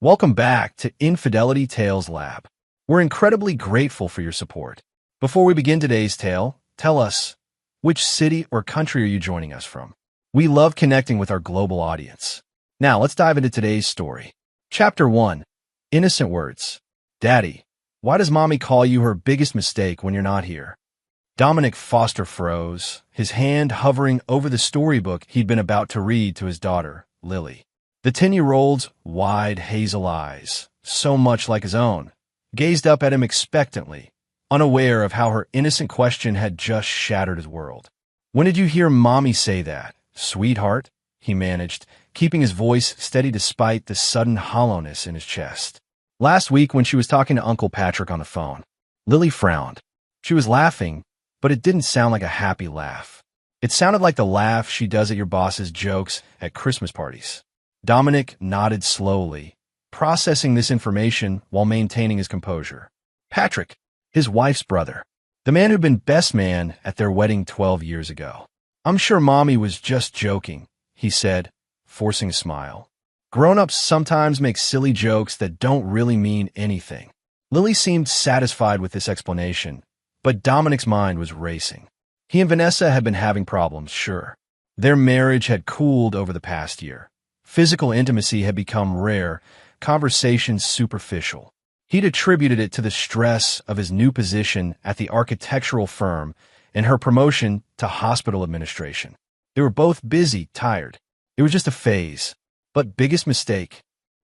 Welcome back to Infidelity Tales Lab. We're incredibly grateful for your support. Before we begin today's tale, tell us, which city or country are you joining us from? We love connecting with our global audience. Now, let's dive into today's story. Chapter 1. Innocent Words. Daddy, why does Mommy call you her biggest mistake when you're not here? Dominic Foster froze, his hand hovering over the storybook he'd been about to read to his daughter, Lily. The 10-year-old's wide hazel eyes, so much like his own, gazed up at him expectantly, unaware of how her innocent question had just shattered his world. When did you hear Mommy say that, sweetheart? He managed, keeping his voice steady despite the sudden hollowness in his chest. Last week when she was talking to Uncle Patrick on the phone. Lily frowned. She was laughing, but it didn't sound like a happy laugh. It sounded like the laugh she does at your boss's jokes at Christmas parties. Dominic nodded slowly, processing this information while maintaining his composure. Patrick, his wife's brother, the man who'd been best man at their wedding 12 years ago. I'm sure Mommy was just joking, he said, forcing a smile. Grown-ups sometimes make silly jokes that don't really mean anything. Lily seemed satisfied with this explanation, but Dominic's mind was racing. He and Vanessa had been having problems, sure. Their marriage had cooled over the past year. Physical intimacy had become rare, conversations superficial. He'd attributed it to the stress of his new position at the architectural firm and her promotion to hospital administration. They were both busy, tired. It was just a phase. But biggest mistake.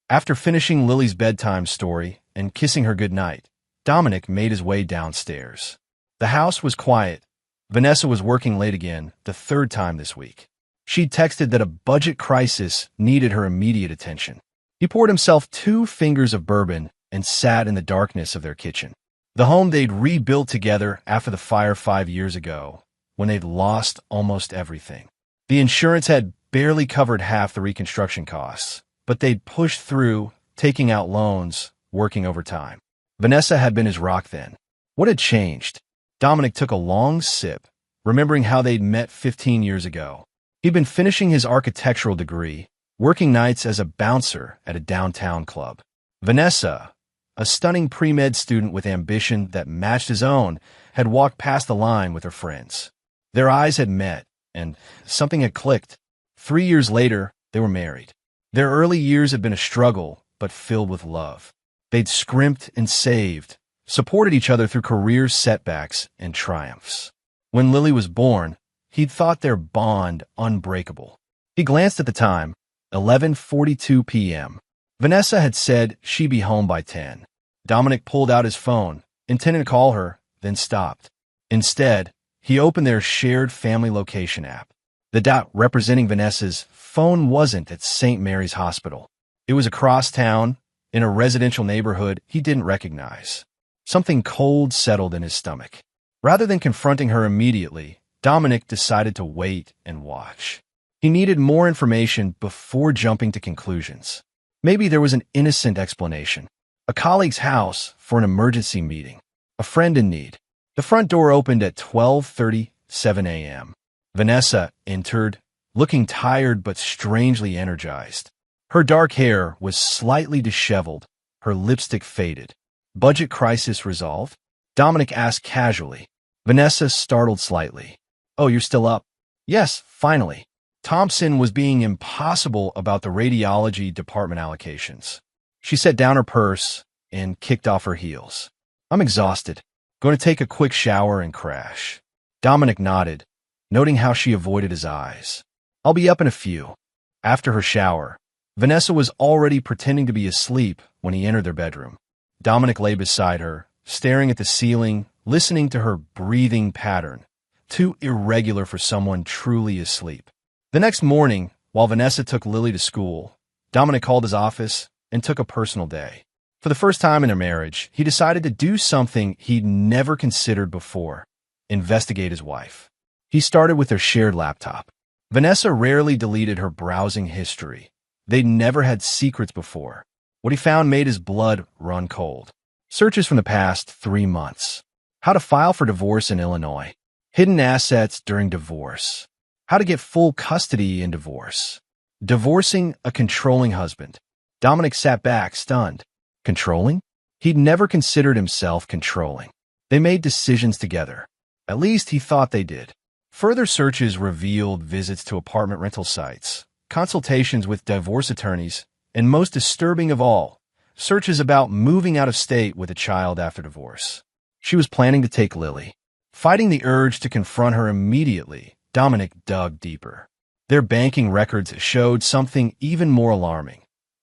After finishing Lily's bedtime story and kissing her goodnight, Dominic made his way downstairs. The house was quiet. Vanessa was working late again, the third time this week. She'd texted that a budget crisis needed her immediate attention. He poured himself 2 fingers of bourbon and sat in the darkness of their kitchen. The home they'd rebuilt together after the fire 5 years ago, when they'd lost almost everything. The insurance had barely covered half the reconstruction costs, but they'd pushed through, taking out loans, working overtime. Vanessa had been his rock then. What had changed? Dominic took a long sip, remembering how they'd met 15 years ago. He'd been finishing his architectural degree, working nights as a bouncer at a downtown club. Vanessa, a stunning pre-med student with ambition that matched his own, had walked past the line with her friends. Their eyes had met, and something had clicked. 3 years later, they were married. Their early years had been a struggle, but filled with love. They'd scrimped and saved, supported each other through career setbacks and triumphs. When Lily was born, he'd thought their bond unbreakable. He glanced at the time, 11:42 p.m. Vanessa had said she'd be home by 10. Dominic pulled out his phone, intending to call her, then stopped. Instead, he opened their shared family location app. The dot representing Vanessa's phone wasn't at St. Mary's Hospital. It was across town, in a residential neighborhood he didn't recognize. Something cold settled in his stomach. Rather than confronting her immediately, Dominic decided to wait and watch. He needed more information before jumping to conclusions. Maybe there was an innocent explanation. A colleague's house for an emergency meeting. A friend in need. The front door opened at 12:37 a.m. Vanessa entered, looking tired but strangely energized. Her dark hair was slightly disheveled, her lipstick faded. Budget crisis resolved? Dominic asked casually. Vanessa startled slightly. Oh, you're still up? Yes, finally. Thompson was being impossible about the radiology department allocations. She set down her purse and kicked off her heels. I'm exhausted. Going to take a quick shower and crash. Dominic nodded, noting how she avoided his eyes. I'll be up in a few. After her shower, Vanessa was already pretending to be asleep when he entered their bedroom. Dominic lay beside her, staring at the ceiling, listening to her breathing pattern, too irregular for someone truly asleep. The next morning, while Vanessa took Lily to school, Dominic called his office and took a personal day. For the first time in their marriage, he decided to do something he'd never considered before: investigate his wife. He started with their shared laptop. Vanessa rarely deleted her browsing history. They'd never had secrets before. What he found made his blood run cold. Searches from the past 3 months. How to file for divorce in Illinois. Hidden assets during divorce. How to get full custody in divorce. Divorcing a controlling husband. Dominic sat back, stunned. Controlling? He'd never considered himself controlling. They made decisions together. At least he thought they did. Further searches revealed visits to apartment rental sites, consultations with divorce attorneys, and most disturbing of all, searches about moving out of state with a child after divorce. She was planning to take Lily. Fighting the urge to confront her immediately, Dominic dug deeper. Their banking records showed something even more alarming.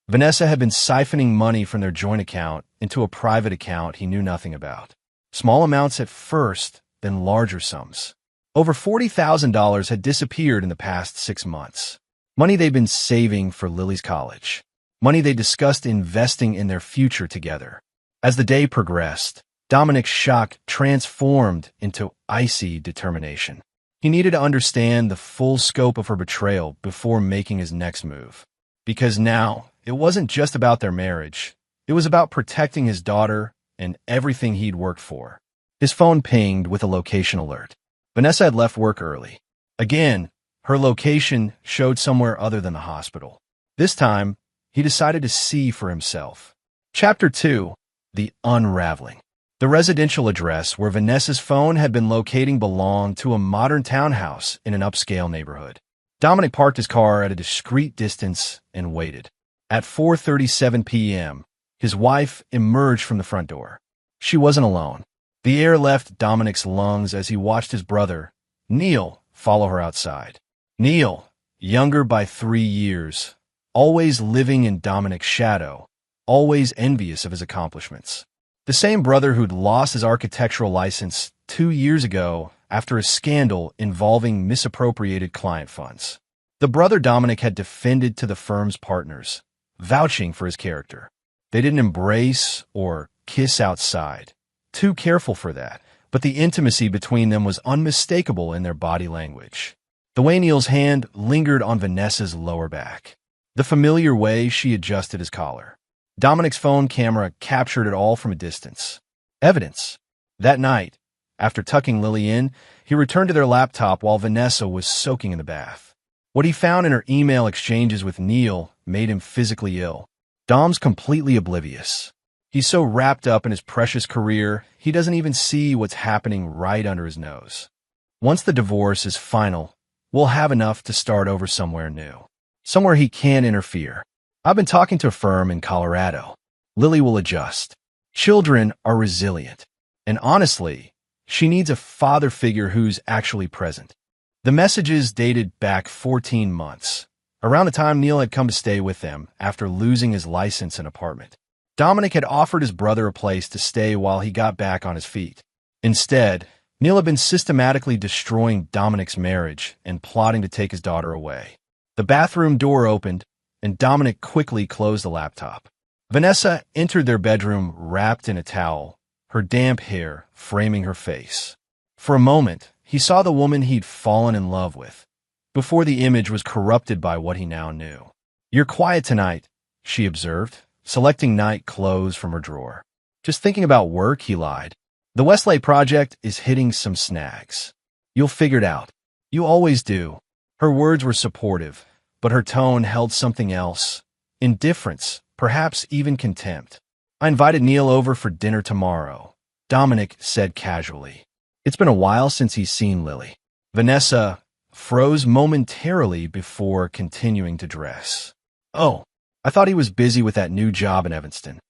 Vanessa had been siphoning money from their joint account into a private account he knew nothing about. Small amounts at first, then larger sums. Over $40,000 had disappeared in the past 6 months. Money they'd been saving for Lily's college. Money they discussed investing in their future together. As the day progressed, Dominic's shock transformed into icy determination. He needed to understand the full scope of her betrayal before making his next move. Because now, it wasn't just about their marriage. It was about protecting his daughter and everything he'd worked for. His phone pinged with a location alert. Vanessa had left work early. Again, her location showed somewhere other than the hospital. This time, he decided to see for himself. Chapter 2. The Unraveling. The residential address where Vanessa's phone had been locating belonged to a modern townhouse in an upscale neighborhood. Dominic parked his car at a discreet distance and waited. At 4:37 p.m., his wife emerged from the front door. She wasn't alone. The air left Dominic's lungs as he watched his brother, Neil, follow her outside. Neil, younger by 3 years, always living in Dominic's shadow, always envious of his accomplishments. The same brother who'd lost his architectural license 2 years ago after a scandal involving misappropriated client funds. The brother Dominic had defended to the firm's partners, vouching for his character. They didn't embrace or kiss outside. Too careful for that, but the intimacy between them was unmistakable in their body language. The way Neil's hand lingered on Vanessa's lower back. The familiar way she adjusted his collar. Dominic's phone camera captured it all from a distance. Evidence. That night, after tucking Lily in, he returned to their laptop while Vanessa was soaking in the bath. What he found in her email exchanges with Neil made him physically ill. Dom's completely oblivious. He's so wrapped up in his precious career, he doesn't even see what's happening right under his nose. Once the divorce is final, we'll have enough to start over somewhere new. Somewhere he can't interfere. I've been talking to a firm in Colorado. Lily will adjust. Children are resilient. And honestly, she needs a father figure who's actually present. The messages dated back 14 months, around the time Neil had come to stay with them after losing his license and apartment. Dominic had offered his brother a place to stay while he got back on his feet. Instead, Neil had been systematically destroying Dominic's marriage and plotting to take his daughter away. The bathroom door opened, and Dominic quickly closed the laptop. Vanessa entered their bedroom wrapped in a towel, her damp hair framing her face. For a moment, he saw the woman he'd fallen in love with, before the image was corrupted by what he now knew. "You're quiet tonight," she observed, selecting night clothes from her drawer. "Just thinking about work," he lied. "The Westlake project is hitting some snags. You'll figure it out. You always do." Her words were supportive, but her tone held something else. Indifference, perhaps even contempt. "I invited Neil over for dinner tomorrow," Dominic said casually. It's been a while since he's seen Lily. Vanessa froze momentarily before continuing to dress. "Oh, I thought he was busy with that new job in Evanston."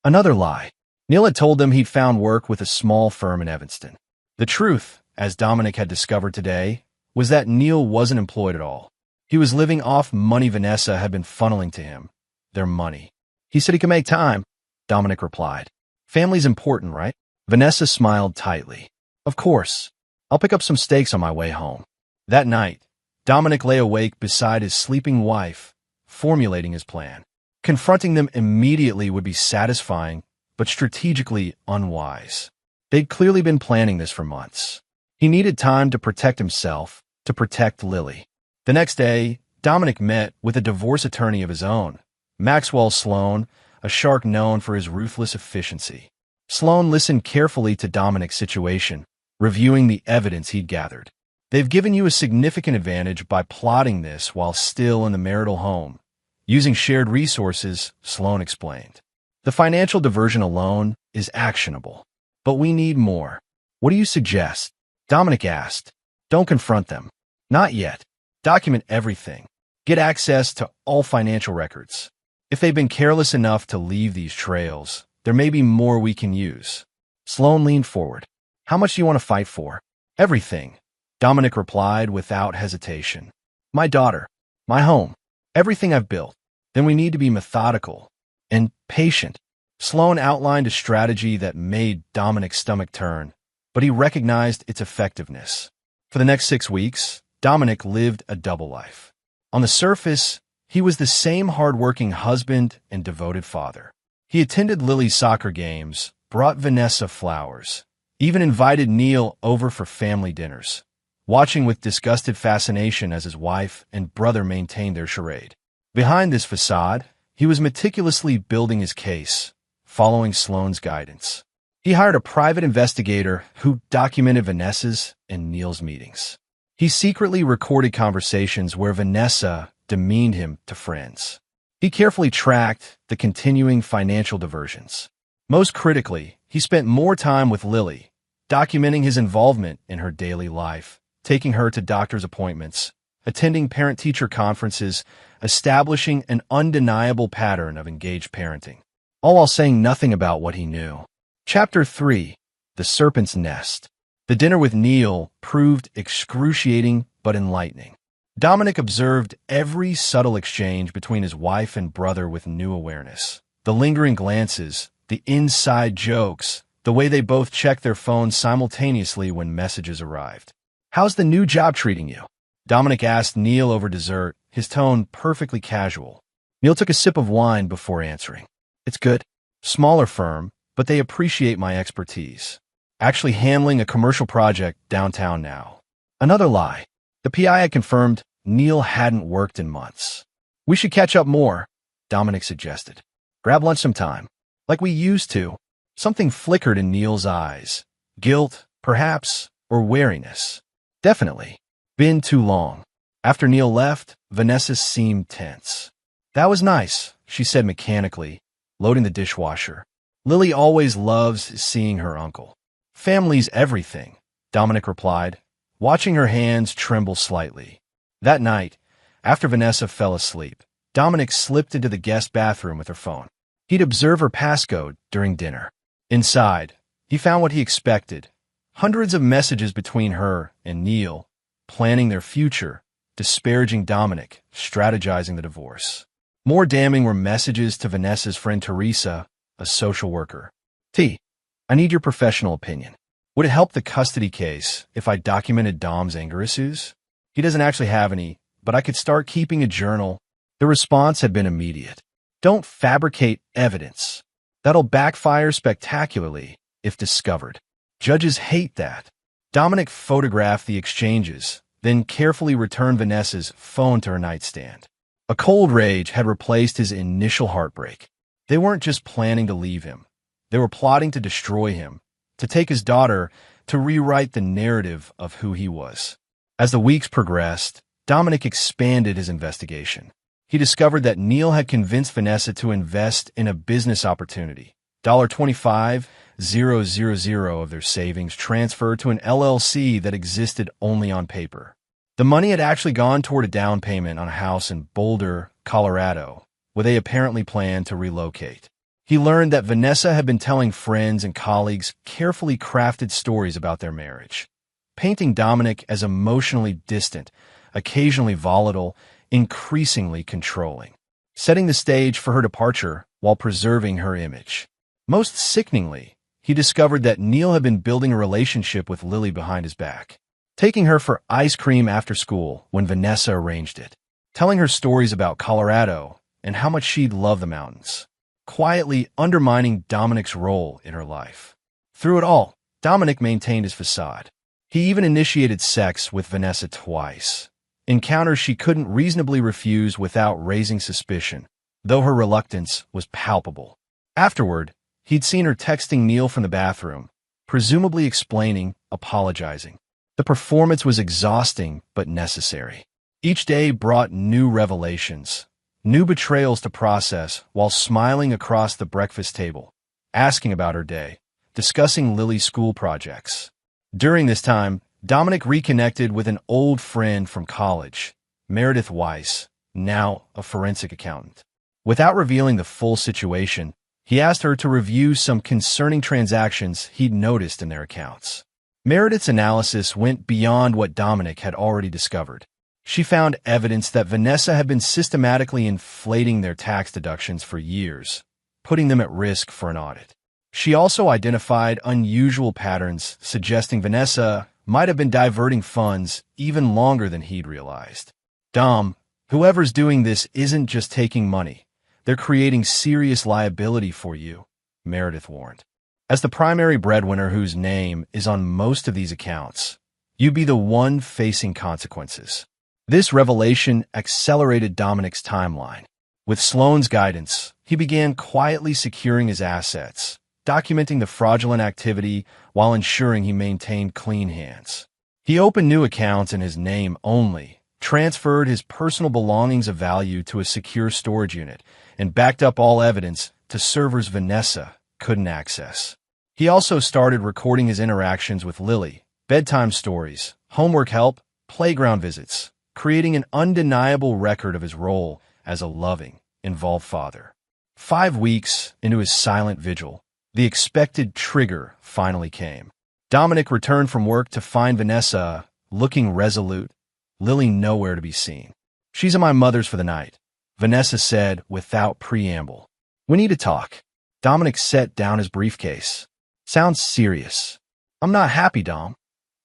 Another lie. Neil had told them he'd found work with a small firm in Evanston. The truth, as Dominic had discovered today, was that Neil wasn't employed at all. He was living off money Vanessa had been funneling to him. Their money. "He said he could make time," Dominic replied. "Family's important, right?" Vanessa smiled tightly. "Of course. I'll pick up some steaks on my way home." That night, Dominic lay awake beside his sleeping wife, formulating his plan. Confronting them immediately would be satisfying, but strategically unwise. They'd clearly been planning this for months. He needed time to protect himself, to protect Lily. The next day, Dominic met with a divorce attorney of his own, Maxwell Sloan, a shark known for his ruthless efficiency. Sloan listened carefully to Dominic's situation, reviewing the evidence he'd gathered. "They've given you a significant advantage by plotting this while still in the marital home. Using shared resources, Sloan explained. The financial diversion alone is actionable. But we need more. What do you suggest? Dominic asked. Don't confront them. Not yet. Document everything. Get access to all financial records. If they've been careless enough to leave these trails, there may be more we can use. Sloan leaned forward. How much do you want to fight for? Everything. Dominic replied without hesitation. My daughter. My home. Everything I've built. Then we need to be methodical and patient. Sloan outlined a strategy that made Dominic's stomach turn, but he recognized its effectiveness. For the next 6 weeks, Dominic lived a double life. On the surface, he was the same hard-working husband and devoted father. He attended Lily's soccer games, brought Vanessa flowers, even invited Neil over for family dinners, watching with disgusted fascination as his wife and brother maintained their charade. Behind this facade, he was meticulously building his case, following Sloan's guidance. He hired a private investigator who documented Vanessa's and Neil's meetings. He secretly recorded conversations where Vanessa demeaned him to friends. He carefully tracked the continuing financial diversions. Most critically, he spent more time with Lily, documenting his involvement in her daily life, taking her to doctor's appointments, attending parent-teacher conferences, establishing an undeniable pattern of engaged parenting, all while saying nothing about what he knew. Chapter 3. The Serpent's Nest. The dinner with Neil proved excruciating but enlightening. Dominic observed every subtle exchange between his wife and brother with new awareness. The lingering glances, the inside jokes, the way they both checked their phones simultaneously when messages arrived. How's the new job treating you? Dominic asked Neil over dessert, his tone perfectly casual. Neil took a sip of wine before answering. It's good. Smaller firm, but they appreciate my expertise. Actually handling a commercial project downtown now. Another lie. The PI had confirmed Neil hadn't worked in months. We should catch up more, Dominic suggested. Grab lunch sometime. Like we used to. Something flickered in Neil's eyes. Guilt, perhaps, or wariness. Definitely. Been too long. After Neil left, Vanessa seemed tense. That was nice, she said mechanically, loading the dishwasher. Lily always loves seeing her uncle. Family's everything, Dominic replied, watching her hands tremble slightly. That night, after Vanessa fell asleep, Dominic slipped into the guest bathroom with her phone. He'd observe her passcode during dinner. Inside, he found what he expected. Hundreds of messages between her and Neil, planning their future, disparaging Dominic, strategizing the divorce. More damning were messages to Vanessa's friend Teresa, a social worker. I need your professional opinion. Would it help the custody case if I documented Dom's anger issues? He doesn't actually have any, but I could start keeping a journal. The response had been immediate. Don't fabricate evidence. That'll backfire spectacularly if discovered. Judges hate that. Dominic photographed the exchanges, then carefully returned Vanessa's phone to her nightstand. A cold rage had replaced his initial heartbreak. They weren't just planning to leave him. They were plotting to destroy him, to take his daughter, to rewrite the narrative of who he was. As the weeks progressed, Dominic expanded his investigation. He discovered that Neil had convinced Vanessa to invest in a business opportunity. $25,000 of their savings transferred to an LLC that existed only on paper. The money had actually gone toward a down payment on a house in Boulder, Colorado, where they apparently planned to relocate. He learned that Vanessa had been telling friends and colleagues carefully crafted stories about their marriage, painting Dominic as emotionally distant, occasionally volatile, increasingly controlling, setting the stage for her departure while preserving her image. Most sickeningly, he discovered that Neil had been building a relationship with Lily behind his back, taking her for ice cream after school when Vanessa arranged it, telling her stories about Colorado and how much she'd love the mountains, quietly undermining Dominic's role in her life. Through it all, Dominic maintained his facade. He even initiated sex with Vanessa twice, encounters she couldn't reasonably refuse without raising suspicion, though her reluctance was palpable. Afterward, he'd seen her texting Neil from the bathroom, presumably explaining, apologizing. The performance was exhausting but necessary. Each day brought new revelations, new betrayals to process while smiling across the breakfast table, asking about her day, discussing Lily's school projects. During this time, Dominic reconnected with an old friend from college, Meredith Weiss, now a forensic accountant. Without revealing the full situation, he asked her to review some concerning transactions he'd noticed in their accounts. Meredith's analysis went beyond what Dominic had already discovered. She found evidence that Vanessa had been systematically inflating their tax deductions for years, putting them at risk for an audit. She also identified unusual patterns suggesting Vanessa might have been diverting funds even longer than he'd realized. Dom, whoever's doing this isn't just taking money. They're creating serious liability for you, Meredith warned. As the primary breadwinner whose name is on most of these accounts, you'd be the one facing consequences. This revelation accelerated Dominic's timeline. With Sloane's guidance, he began quietly securing his assets, documenting the fraudulent activity while ensuring he maintained clean hands. He opened new accounts in his name only, transferred his personal belongings of value to a secure storage unit, and backed up all evidence to servers Vanessa couldn't access. He also started recording his interactions with Lily, bedtime stories, homework help, playground visits, creating an undeniable record of his role as a loving, involved father. 5 weeks into his silent vigil, the expected trigger finally came. Dominic returned from work to find Vanessa looking resolute, Lily nowhere to be seen. "She's at my mother's for the night," Vanessa said without preamble. "We need to talk." Dominic set down his briefcase. "Sounds serious." "I'm not happy, Dom.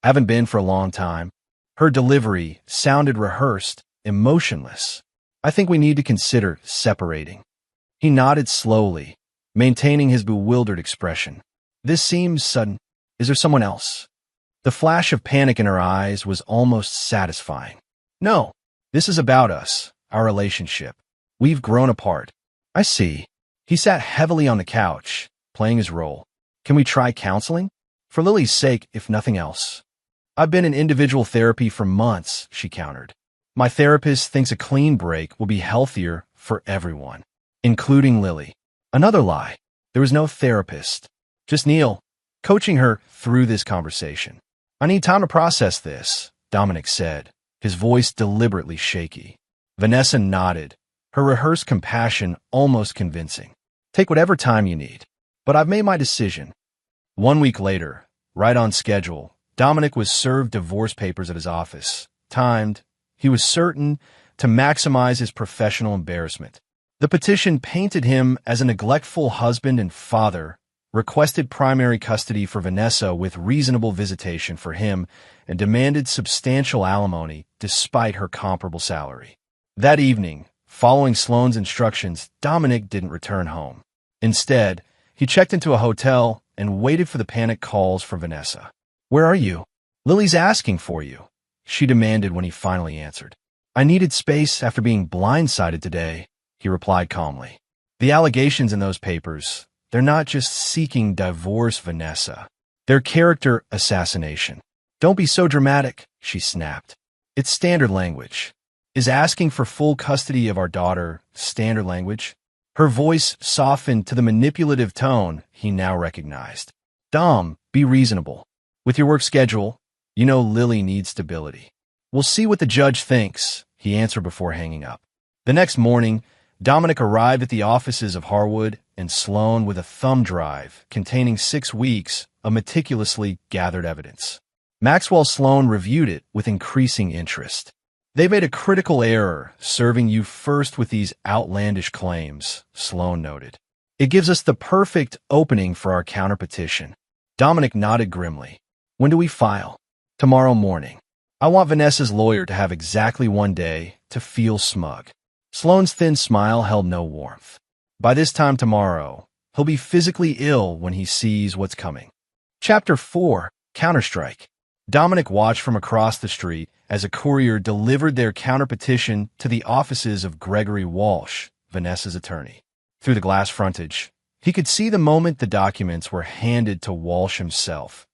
Haven't been for a long time." Her delivery sounded rehearsed, emotionless. "I think we need to consider separating." He nodded slowly, maintaining his bewildered expression. "This seems sudden. Is there someone else?" The flash of panic in her eyes was almost satisfying. "No, this is about us, our relationship. We've grown apart." "I see." He sat heavily on the couch, playing his role. "Can we try counseling? For Lily's sake, if nothing else." "I've been in individual therapy for months," she countered. "My therapist thinks a clean break will be healthier for everyone, including Lily." Another lie. There was no therapist. Just Neil, coaching her through this conversation. "I need time to process this," Dominic said, his voice deliberately shaky. Vanessa nodded, her rehearsed compassion almost convincing. "Take whatever time you need, but I've made my decision." 1 week later, right on schedule, Dominic was served divorce papers at his office, timed, he was certain, to maximize his professional embarrassment. The petition painted him as a neglectful husband and father, requested primary custody for Vanessa with reasonable visitation for him, and demanded substantial alimony despite her comparable salary. That evening, following Sloane's instructions, Dominic didn't return home. Instead, he checked into a hotel and waited for the panic calls from Vanessa. "Where are you?" "Lily's asking for you," she demanded when he finally answered. "I needed space after being blindsided today," he replied calmly. "The allegations in those papers, they're not just seeking divorce, Vanessa. They're character assassination." "Don't be so dramatic," she snapped. "It's standard language." "Is asking for full custody of our daughter standard language?" Her voice softened to the manipulative tone he now recognized. "Dom, be reasonable. With your work schedule, you know Lily needs stability." "We'll see what the judge thinks," he answered before hanging up. The next morning, Dominic arrived at the offices of Harwood and Sloane with a thumb drive containing 6 weeks of meticulously gathered evidence. Maxwell Sloane reviewed it with increasing interest. "They made a critical error serving you first with these outlandish claims," Sloane noted. "It gives us the perfect opening for our counterpetition." Dominic nodded grimly. "When do we file?" "Tomorrow morning. I want Vanessa's lawyer to have exactly 1 day to feel smug." Sloane's thin smile held no warmth. "By this time tomorrow, he'll be physically ill when he sees what's coming." Chapter 4, Counterstrike. Dominic watched from across the street as a courier delivered their counterpetition to the offices of Gregory Walsh, Vanessa's attorney. Through the glass frontage, he could see the moment the documents were handed to Walsh himself,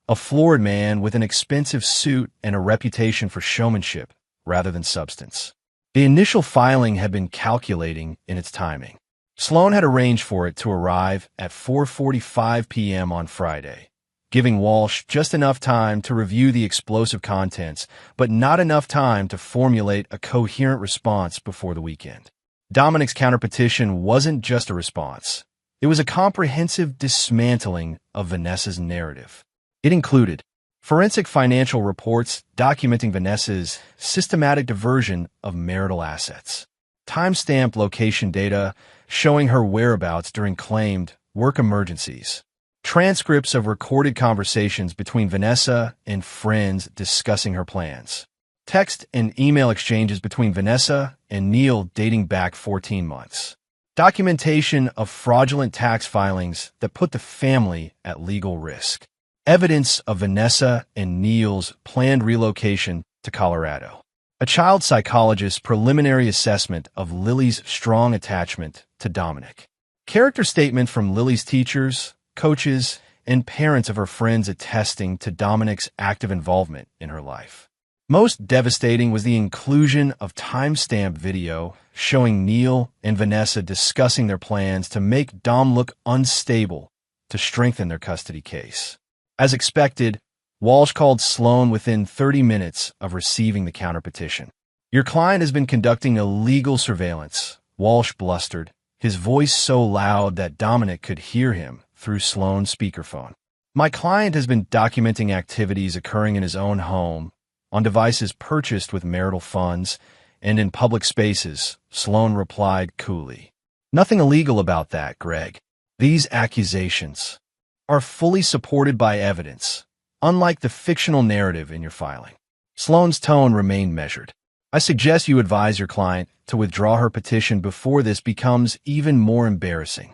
a florid man with an expensive suit and a reputation for showmanship rather than substance. The initial filing had been calculating in its timing. Sloan had arranged for it to arrive at 4:45 p.m. on Friday, giving Walsh just enough time to review the explosive contents, but not enough time to formulate a coherent response before the weekend. Dominic's counterpetition wasn't just a response. It was a comprehensive dismantling of Vanessa's narrative. It included forensic financial reports documenting Vanessa's systematic diversion of marital assets, timestamped location data showing her whereabouts during claimed work emergencies, transcripts of recorded conversations between Vanessa and friends discussing her plans, text and email exchanges between Vanessa and Neil dating back 14 months, documentation of fraudulent tax filings that put the family at legal risk, evidence of Vanessa and Neil's planned relocation to Colorado, a child psychologist's preliminary assessment of Lily's strong attachment to Dominic, character statement from Lily's teachers, coaches, and parents of her friends attesting to Dominic's active involvement in her life. Most devastating was the inclusion of timestamped video showing Neil and Vanessa discussing their plans to make Dom look unstable to strengthen their custody case. As expected, Walsh called Sloan within 30 minutes of receiving the counterpetition. "Your client has been conducting illegal surveillance," Walsh blustered, his voice so loud that Dominic could hear him through Sloan's speakerphone. "My client has been documenting activities occurring in his own home, on devices purchased with marital funds, and in public spaces," Sloan replied coolly. "Nothing illegal about that, Greg. These accusations are fully supported by evidence, unlike the fictional narrative in your filing." Sloan's tone remained measured. "I suggest you advise your client to withdraw her petition before this becomes even more embarrassing.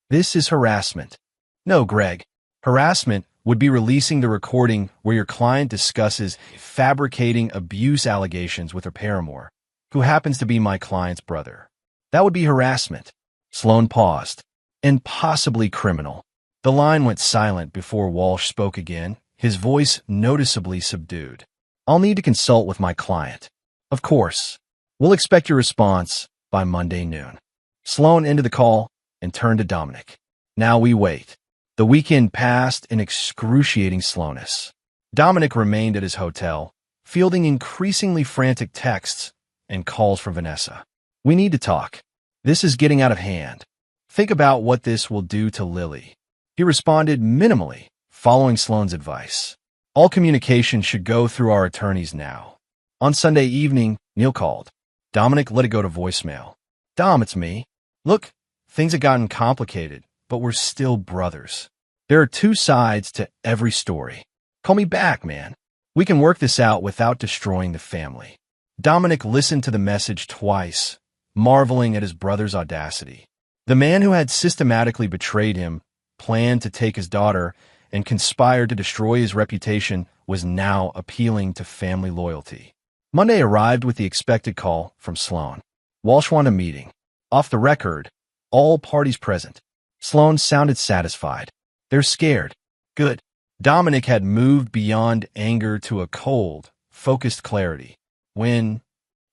This is harassment." "No, Greg. Harassment would be releasing the recording where your client discusses fabricating abuse allegations with her paramour, who happens to be my client's brother. That would be harassment." Sloan paused. "And possibly criminal." The line went silent before Walsh spoke again, his voice noticeably subdued. "I'll need to consult with my client." "Of course. We'll expect your response by Monday noon." Sloan ended the call and turned to Dominic. "Now we wait." The weekend passed in excruciating slowness. Dominic remained at his hotel, fielding increasingly frantic texts and calls from Vanessa. "We need to talk. This is getting out of hand. Think about what this will do to Lily." He responded minimally, following Sloan's advice. "All communication should go through our attorneys now." On Sunday evening, Neil called. Dominic let it go to voicemail. "Dom, it's me. Look, things have gotten complicated, but we're still brothers. There are two sides to every story. Call me back, man. We can work this out without destroying the family." Dominic listened to the message twice, marveling at his brother's audacity. The man who had systematically betrayed him, planned to take his daughter, and conspired to destroy his reputation was now appealing to family loyalty. Monday arrived with the expected call from Sloan. Walsh wanted a meeting. Off the record, all parties present. Sloan sounded satisfied. "They're scared." Good. Dominic had moved beyond anger to a cold, focused clarity. "When?"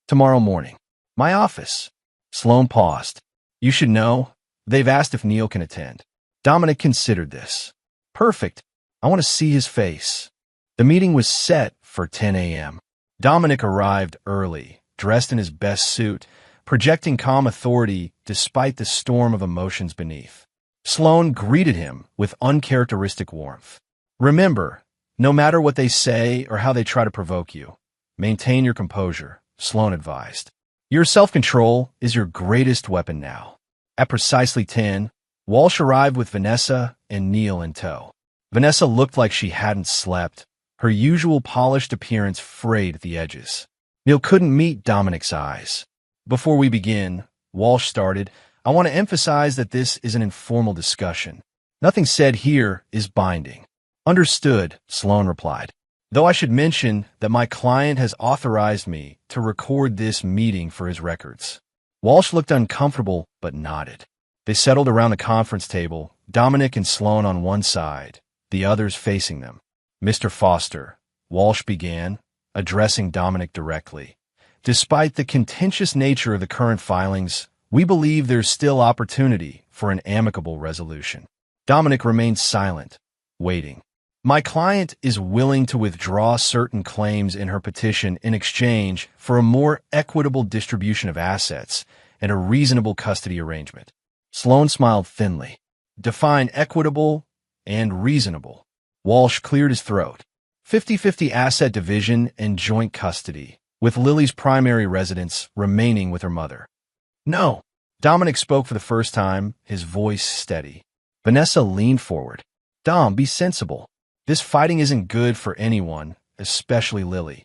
"Tomorrow morning." "My office." Sloan paused. "You should know. They've asked if Neil can attend." Dominic considered this. "Perfect. I want to see his face." The meeting was set for 10 a.m. Dominic arrived early, dressed in his best suit, projecting calm authority despite the storm of emotions beneath. Sloan greeted him with uncharacteristic warmth. "Remember, no matter what they say or how they try to provoke you, maintain your composure," Sloan advised. "Your self-control is your greatest weapon now." At precisely 10, Walsh arrived with Vanessa and Neil in tow. Vanessa looked like she hadn't slept, her usual polished appearance frayed at the edges. Neil couldn't meet Dominic's eyes. "Before we begin," Walsh started, "I want to emphasize that this is an informal discussion. Nothing said here is binding." "Understood," Sloan replied. "Though I should mention that my client has authorized me to record this meeting for his records." Walsh looked uncomfortable but nodded. They settled around the conference table, Dominic and Sloan on one side, the others facing them. "Mr. Foster," Walsh began, addressing Dominic directly, Despite the contentious nature of the current filings, we believe there's still opportunity for an amicable resolution. Dominic remained silent, waiting. My client is willing to withdraw certain claims in her petition in exchange for a more equitable distribution of assets and a reasonable custody arrangement. Sloan smiled thinly. Define equitable and reasonable. Walsh cleared his throat. 50-50 asset division and joint custody, with Lily's primary residence remaining with her mother. No. Dominic spoke for the first time, his voice steady. Vanessa leaned forward. Dom, be sensible. This fighting isn't good for anyone, especially Lily.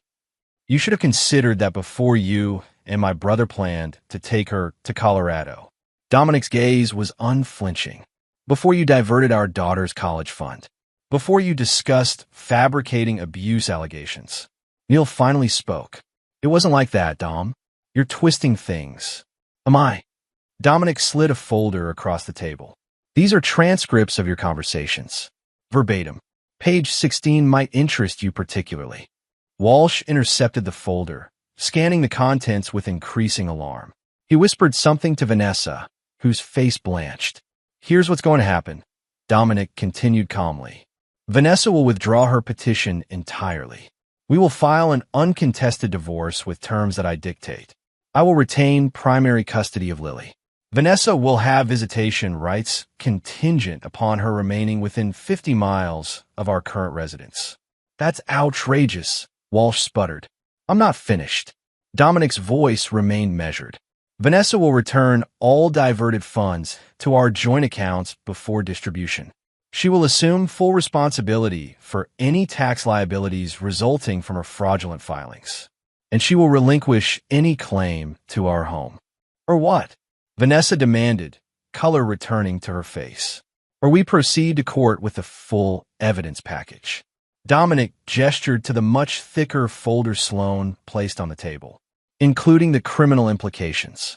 You should have considered that before you and my brother planned to take her to Colorado. Dominic's gaze was unflinching. Before you diverted our daughter's college fund. Before you discussed fabricating abuse allegations. Neil finally spoke. It wasn't like that, Dom. You're twisting things. Am I? Dominic slid a folder across the table. These are transcripts of your conversations. Verbatim. Page 16 might interest you particularly. Walsh intercepted the folder, scanning the contents with increasing alarm. He whispered something to Vanessa, whose face blanched. Here's what's going to happen, Dominic continued calmly. Vanessa will withdraw her petition entirely. We will file an uncontested divorce with terms that I dictate. I will retain primary custody of Lily. Vanessa will have visitation rights contingent upon her remaining within 50 miles of our current residence. That's outrageous, Walsh sputtered. I'm not finished. Dominic's voice remained measured. Vanessa will return all diverted funds to our joint accounts before distribution. She will assume full responsibility for any tax liabilities resulting from her fraudulent filings. And she will relinquish any claim to our home. Or what? Vanessa demanded, color returning to her face. Or we proceed to court with the full evidence package. Dominic gestured to the much thicker folder Sloan placed on the table, including the criminal implications.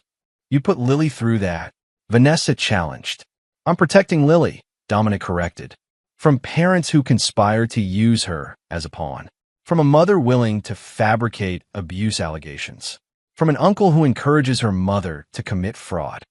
You put Lily through that, Vanessa challenged. I'm protecting Lily, Dominic corrected. From parents who conspire to use her as a pawn. From a mother willing to fabricate abuse allegations. From an uncle who encourages her mother to commit fraud.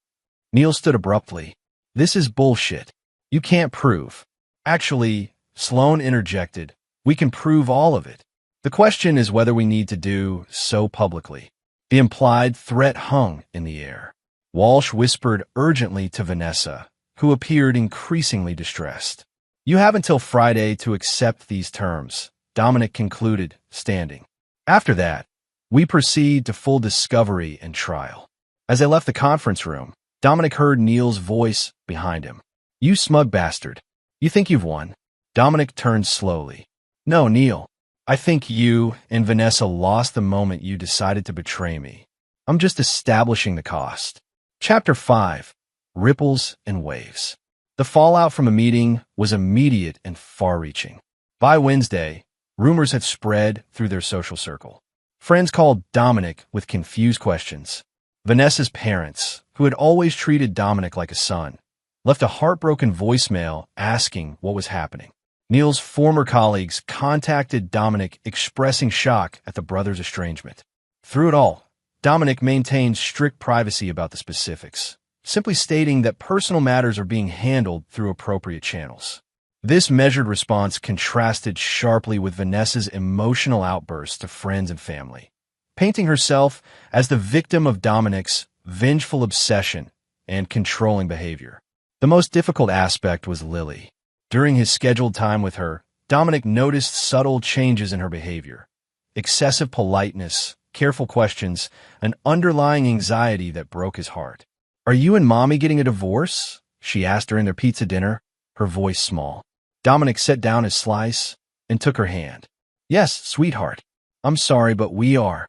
Neil stood abruptly. This is bullshit. You can't prove. Actually, Sloan interjected, we can prove all of it. The question is whether we need to do so publicly. The implied threat hung in the air. Walsh whispered urgently to Vanessa, who appeared increasingly distressed. You have until Friday to accept these terms, Dominic concluded, standing. After that, we proceed to full discovery and trial. As they left the conference room, Dominic heard Neil's voice behind him. You smug bastard. You think you've won? Dominic turned slowly. No, Neil. I think you and Vanessa lost the moment you decided to betray me. I'm just establishing the cost. Chapter 5. Ripples and Waves. The fallout from a meeting was immediate and far-reaching. By Wednesday, rumors had spread through their social circle. Friends called Dominic with confused questions. Vanessa's parents, who had always treated Dominic like a son, left a heartbroken voicemail asking what was happening. Neil's former colleagues contacted Dominic expressing shock at the brothers' estrangement. Through it all, Dominic maintained strict privacy about the specifics, simply stating that personal matters are being handled through appropriate channels. This measured response contrasted sharply with Vanessa's emotional outbursts to friends and family, painting herself as the victim of Dominic's vengeful obsession and controlling behavior. The most difficult aspect was Lily. During his scheduled time with her, Dominic noticed subtle changes in her behavior. Excessive politeness, careful questions, an underlying anxiety that broke his heart. Are you and Mommy getting a divorce? She asked during their pizza dinner, her voice small. Dominic set down his slice and took her hand. Yes, sweetheart. I'm sorry, but we are.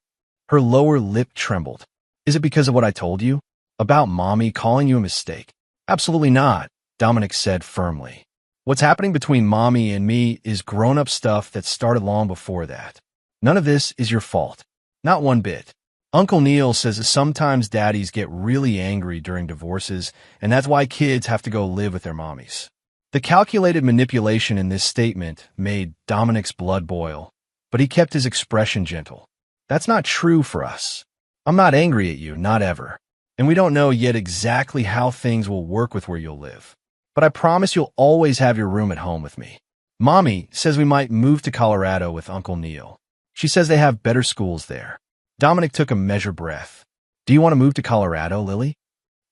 Her lower lip trembled. Is it because of what I told you? About Mommy calling you a mistake? Absolutely not, Dominic said firmly. What's happening between Mommy and me is grown-up stuff that started long before that. None of this is your fault. Not one bit. Uncle Neil says that sometimes daddies get really angry during divorces, and that's why kids have to go live with their mommies. The calculated manipulation in this statement made Dominic's blood boil, but he kept his expression gentle. That's not true for us. I'm not angry at you, not ever. And we don't know yet exactly how things will work with where you'll live. But I promise you'll always have your room at home with me. Mommy says we might move to Colorado with Uncle Neil. She says they have better schools there. Dominic took a measured breath. Do you want to move to Colorado, Lily?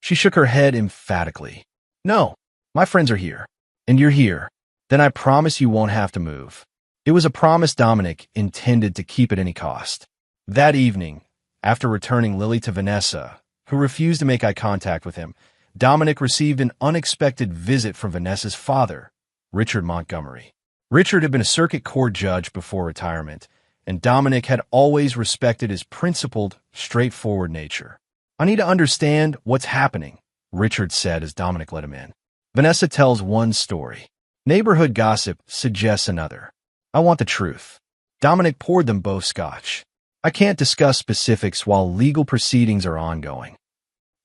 She shook her head emphatically. No, my friends are here. And you're here. Then I promise you won't have to move. It was a promise Dominic intended to keep at any cost. That evening, after returning Lily to Vanessa, who refused to make eye contact with him, Dominic received an unexpected visit from Vanessa's father, Richard Montgomery. Richard had been a circuit court judge before retirement, and Dominic had always respected his principled, straightforward nature. I need to understand what's happening, Richard said as Dominic let him in. Vanessa tells one story. Neighborhood gossip suggests another. I want the truth. Dominic poured them both scotch. I can't discuss specifics while legal proceedings are ongoing.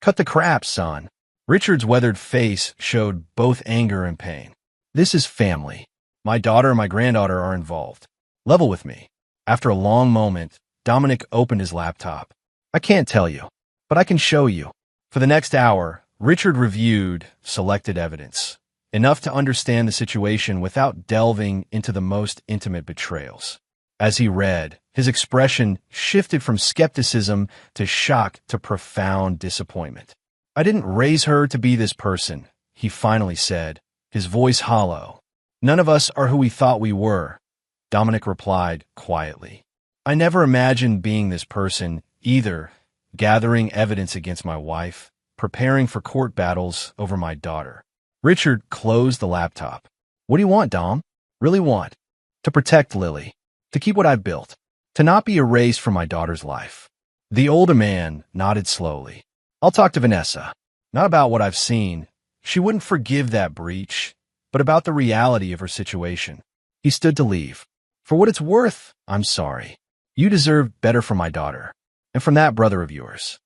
Cut the crap, son. Richard's weathered face showed both anger and pain. This is family. My daughter and my granddaughter are involved. Level with me. After a long moment, Dominic opened his laptop. I can't tell you, but I can show you. For the next hour, Richard reviewed selected evidence, enough to understand the situation without delving into the most intimate betrayals. As he read, his expression shifted from skepticism to shock to profound disappointment. I didn't raise her to be this person, he finally said, his voice hollow. None of us are who we thought we were, Dominic replied quietly. I never imagined being this person either, gathering evidence against my wife, preparing for court battles over my daughter. Richard closed the laptop. What do you want, Dom? Really want? To protect Lily. To keep what I've built. To not be erased from my daughter's life. The older man nodded slowly. I'll talk to Vanessa. Not about what I've seen. She wouldn't forgive that breach, but about the reality of her situation. He stood to leave. For what it's worth, I'm sorry. You deserve better from my daughter, and from that brother of yours.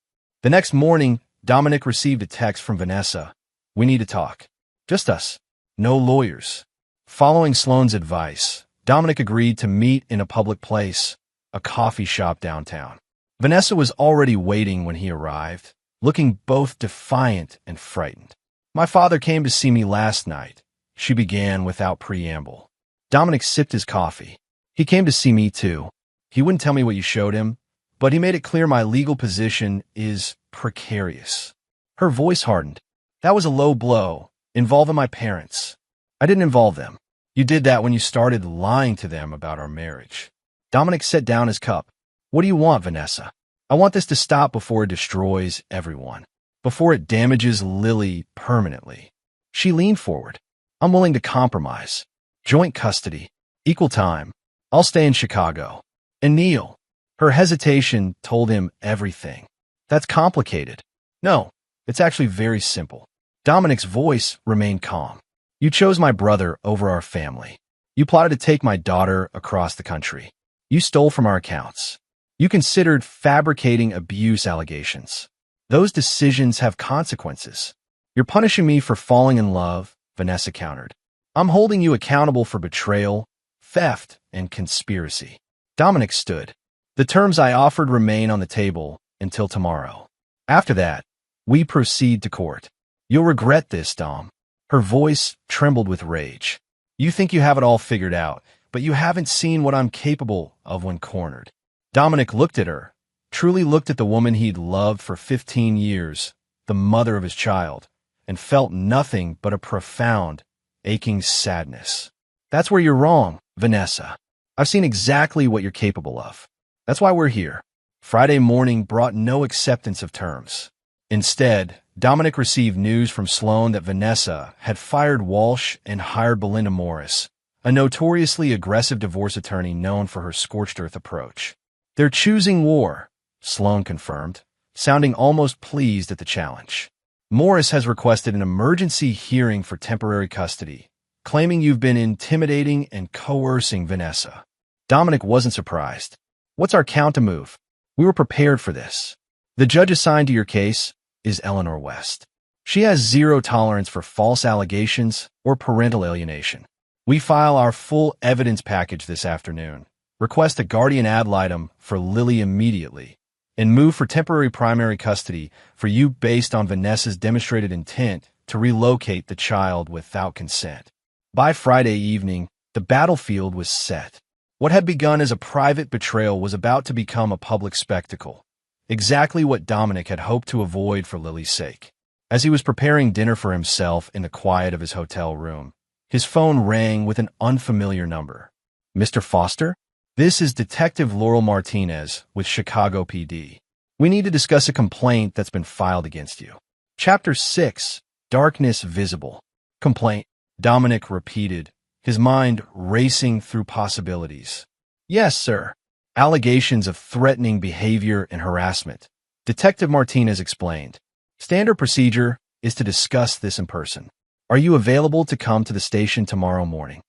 The next morning, Dominic received a text from Vanessa. We need to talk. Just us. No lawyers. Following Sloane's advice, Dominic agreed to meet in a public place, a coffee shop downtown. Vanessa was already waiting when he arrived, looking both defiant and frightened. My father came to see me last night, she began without preamble. Dominic sipped his coffee. He came to see me too. He wouldn't tell me what you showed him, but he made it clear my legal position is precarious. Her voice hardened. That was a low blow, involving my parents. I didn't involve them. You did that when you started lying to them about our marriage. Dominic set down his cup. What do you want, Vanessa? I want this to stop before it destroys everyone, before it damages Lily permanently. She leaned forward. I'm willing to compromise. Joint custody. Equal time. I'll stay in Chicago. And Neil. Her hesitation told him everything. That's complicated. No, it's actually very simple. Dominic's voice remained calm. You chose my brother over our family. You plotted to take my daughter across the country. You stole from our accounts. You considered fabricating abuse allegations. Those decisions have consequences. You're punishing me for falling in love, Vanessa countered. I'm holding you accountable for betrayal, theft, and conspiracy. Dominic stood. The terms I offered remain on the table until tomorrow. After that, we proceed to court. You'll regret this, Dom. Her voice trembled with rage. You think you have it all figured out, but you haven't seen what I'm capable of when cornered. Dominic looked at her, truly looked at the woman he'd loved for 15 years, the mother of his child, and felt nothing but a profound, aching sadness. That's where you're wrong, Vanessa. I've seen exactly what you're capable of. That's why we're here. Friday morning brought no acceptance of terms. Instead, Dominic received news from Sloane that Vanessa had fired Walsh and hired Belinda Morris, a notoriously aggressive divorce attorney known for her scorched earth approach. They're choosing war, Sloane confirmed, sounding almost pleased at the challenge. Morris has requested an emergency hearing for temporary custody, claiming you've been intimidating and coercing Vanessa. Dominic wasn't surprised. What's our count to move? We were prepared for this. The judge assigned to your case is Eleanor West. She has zero tolerance for false allegations or parental alienation. We file our full evidence package this afternoon. Request a guardian ad litem for Lily immediately. and move for temporary primary custody for you based on Vanessa's demonstrated intent to relocate the child without consent. By Friday evening, the battlefield was set. What had begun as a private betrayal was about to become a public spectacle, exactly what Dominic had hoped to avoid for Lily's sake. As he was preparing dinner for himself in the quiet of his hotel room, his phone rang with an unfamiliar number. "Mr. Foster? This is Detective Laurel Martinez with Chicago PD. We need to discuss a complaint that's been filed against you." Chapter 6, Darkness Visible. Complaint, Dominic repeated, his mind racing through possibilities. "Yes, sir." Allegations of threatening behavior and harassment. Detective Martinez explained. "Standard procedure is to discuss this in person. Are you available to come to the station tomorrow morning?"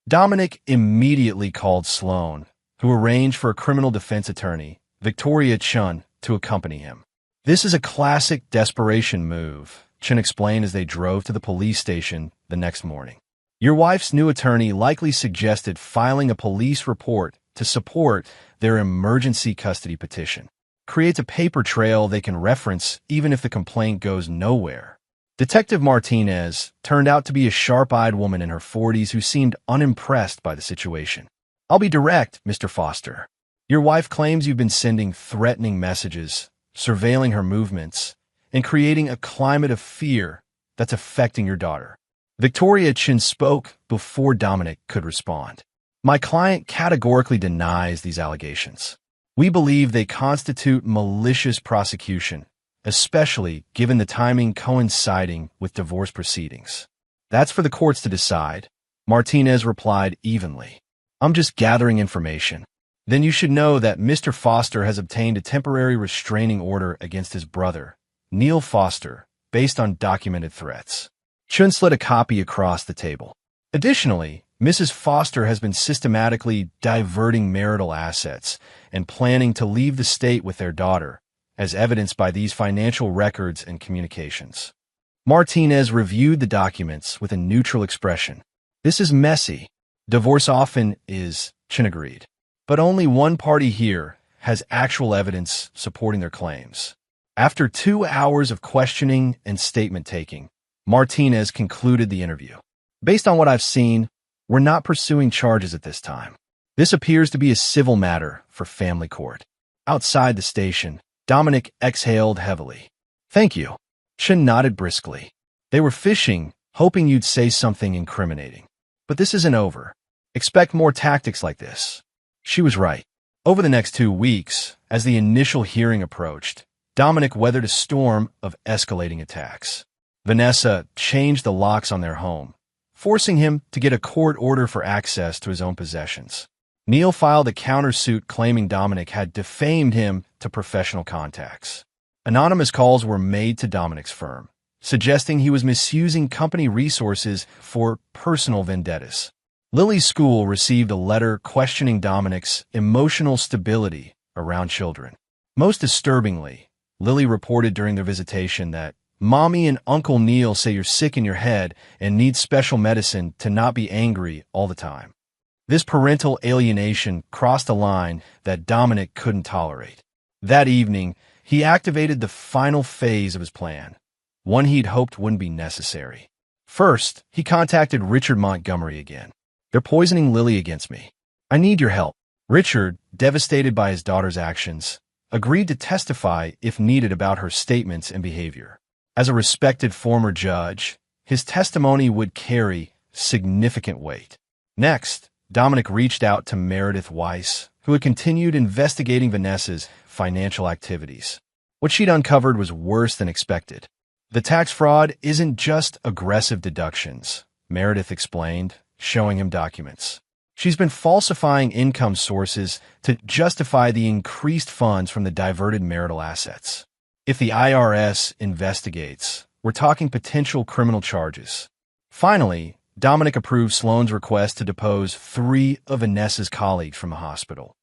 Dominic immediately called Sloan, who arranged for a criminal defense attorney, Victoria Chun, to accompany him. "This is a classic desperation move," Chun explained as they drove to the police station the next morning. "Your wife's new attorney likely suggested filing a police report to support their emergency custody petition. Creates a paper trail they can reference even if the complaint goes nowhere." Detective Martinez turned out to be a sharp-eyed woman in her 40s who seemed unimpressed by the situation. "I'll be direct, Mr. Foster. Your wife claims you've been sending threatening messages, surveilling her movements, and creating a climate of fear that's affecting your daughter." Victoria Chin spoke before Dominic could respond. "My client categorically denies these allegations. We believe they constitute malicious prosecution, especially given the timing coinciding with divorce proceedings." "That's for the courts to decide," Martinez replied evenly. "I'm just gathering information." "Then you should know that Mr. Foster has obtained a temporary restraining order against his brother, Neil Foster, based on documented threats." Chun slid a copy across the table. "Additionally, Mrs. Foster has been systematically diverting marital assets and planning to leave the state with their daughter, as evidenced by these financial records and communications." Martinez reviewed the documents with a neutral expression. "This is messy. Divorce often is," Chin agreed. "But only one party here has actual evidence supporting their claims." After 2 hours of questioning and statement-taking, Martinez concluded the interview. "Based on what I've seen, we're not pursuing charges at this time. This appears to be a civil matter for family court." Outside the station, Dominic exhaled heavily. "Thank you." Chin nodded briskly. "They were fishing, hoping you'd say something incriminating. But this isn't over. Expect more tactics like this." She was right. Over the next 2 weeks, as the initial hearing approached, Dominic weathered a storm of escalating attacks. Vanessa changed the locks on their home, forcing him to get a court order for access to his own possessions. Neil filed a countersuit claiming Dominic had defamed him to professional contacts. Anonymous calls were made to Dominic's firm, suggesting he was misusing company resources for personal vendettas. Lily's school received a letter questioning Dominic's emotional stability around children. Most disturbingly, Lily reported during their visitation that Mommy and Uncle Neil say you're sick in your head and need special medicine to not be angry all the time. This parental alienation crossed a line that Dominic couldn't tolerate. That evening, he activated the final phase of his plan, one he'd hoped wouldn't be necessary. First, he contacted Richard Montgomery again. "They're poisoning Lily against me. I need your help." Richard, devastated by his daughter's actions, agreed to testify if needed about her statements and behavior. As a respected former judge, his testimony would carry significant weight. Next, Dominic reached out to Meredith Weiss, who had continued investigating Vanessa's financial activities. What she'd uncovered was worse than expected. "The tax fraud isn't just aggressive deductions," Meredith explained, showing him documents. "She's been falsifying income sources to justify the increased funds from the diverted marital assets. If the IRS investigates, we're talking potential criminal charges." Finally, Dominic approved Sloan's request to depose 3 of Vanessa's colleagues from the hospital.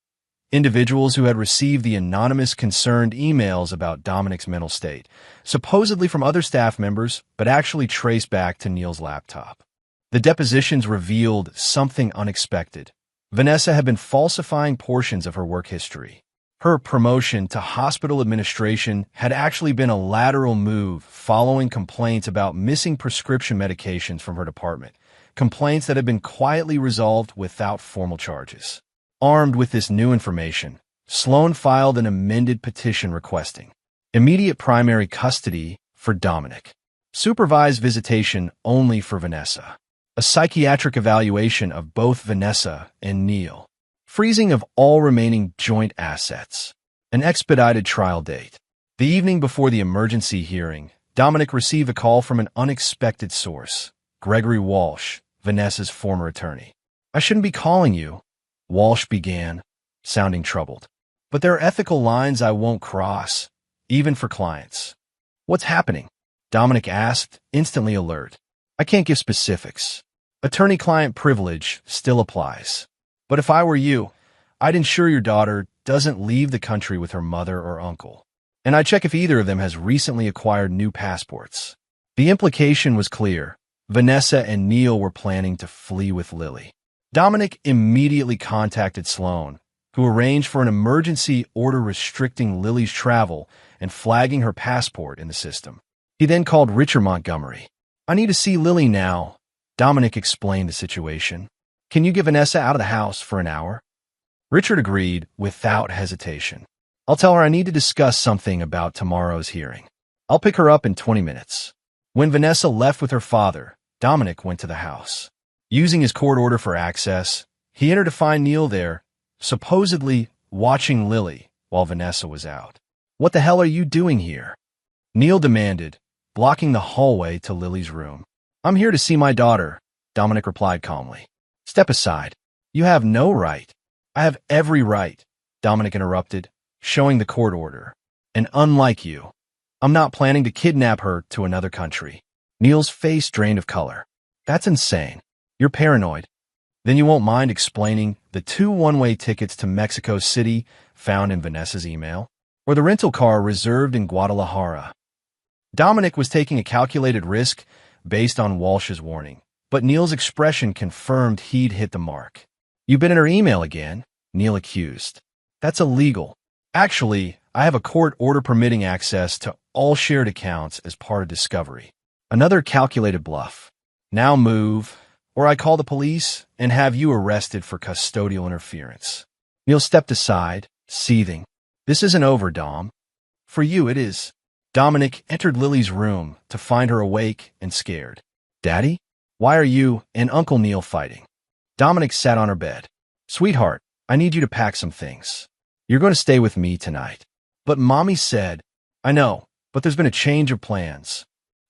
Individuals who had received the anonymous concerned emails about Dominic's mental state, supposedly from other staff members, but actually traced back to Neil's laptop. The depositions revealed something unexpected. Vanessa had been falsifying portions of her work history. Her promotion to hospital administration had actually been a lateral move following complaints about missing prescription medications from her department, complaints that had been quietly resolved without formal charges. Armed with this new information, Sloan filed an amended petition requesting immediate primary custody for Dominic, supervised visitation only for Vanessa, a psychiatric evaluation of both Vanessa and Neil, freezing of all remaining joint assets, an expedited trial date. The evening before the emergency hearing, Dominic received a call from an unexpected source, Gregory Walsh, Vanessa's former attorney. "I shouldn't be calling you," Walsh began, sounding troubled. "But there are ethical lines I won't cross, even for clients." "What's happening?" Dominic asked, instantly alert. "I can't give specifics. Attorney-client privilege still applies. But if I were you, I'd ensure your daughter doesn't leave the country with her mother or uncle. And I'd check if either of them has recently acquired new passports." The implication was clear. Vanessa and Neil were planning to flee with Lily. Dominic immediately contacted Sloan, who arranged for an emergency order restricting Lily's travel and flagging her passport in the system. He then called Richard Montgomery. "I need to see Lily now," Dominic explained the situation. "Can you get Vanessa out of the house for an hour?" Richard agreed without hesitation. "I'll tell her I need to discuss something about tomorrow's hearing. I'll pick her up in 20 minutes. When Vanessa left with her father, Dominic went to the house. Using his court order for access, he entered to find Neil there, supposedly watching Lily while Vanessa was out. "What the hell are you doing here?" Neil demanded, blocking the hallway to Lily's room. "I'm here to see my daughter," Dominic replied calmly. "Step aside. You have no right." "I have every right," Dominic interrupted, showing the court order. "And unlike you, I'm not planning to kidnap her to another country." Neil's face drained of color. "That's insane. You're paranoid. Then you won't mind explaining the 2 one-way tickets to Mexico City found in Vanessa's email? Or the rental car reserved in Guadalajara?" Dominic was taking a calculated risk based on Walsh's warning, but Neil's expression confirmed he'd hit the mark. "You've been in her email again," Neil accused. "That's illegal. Actually, I have a court order permitting access to all shared accounts as part of discovery." Another calculated bluff. "Now move, or I call the police and have you arrested for custodial interference." Neil stepped aside, seething. "This isn't over, Dom. For you, it is." Dominic entered Lily's room to find her awake and scared. "Daddy? Why are you and Uncle Neil fighting?" Dominic sat on her bed. "Sweetheart, I need you to pack some things. You're going to stay with me tonight." "But Mommy said—" "I know, but there's been a change of plans."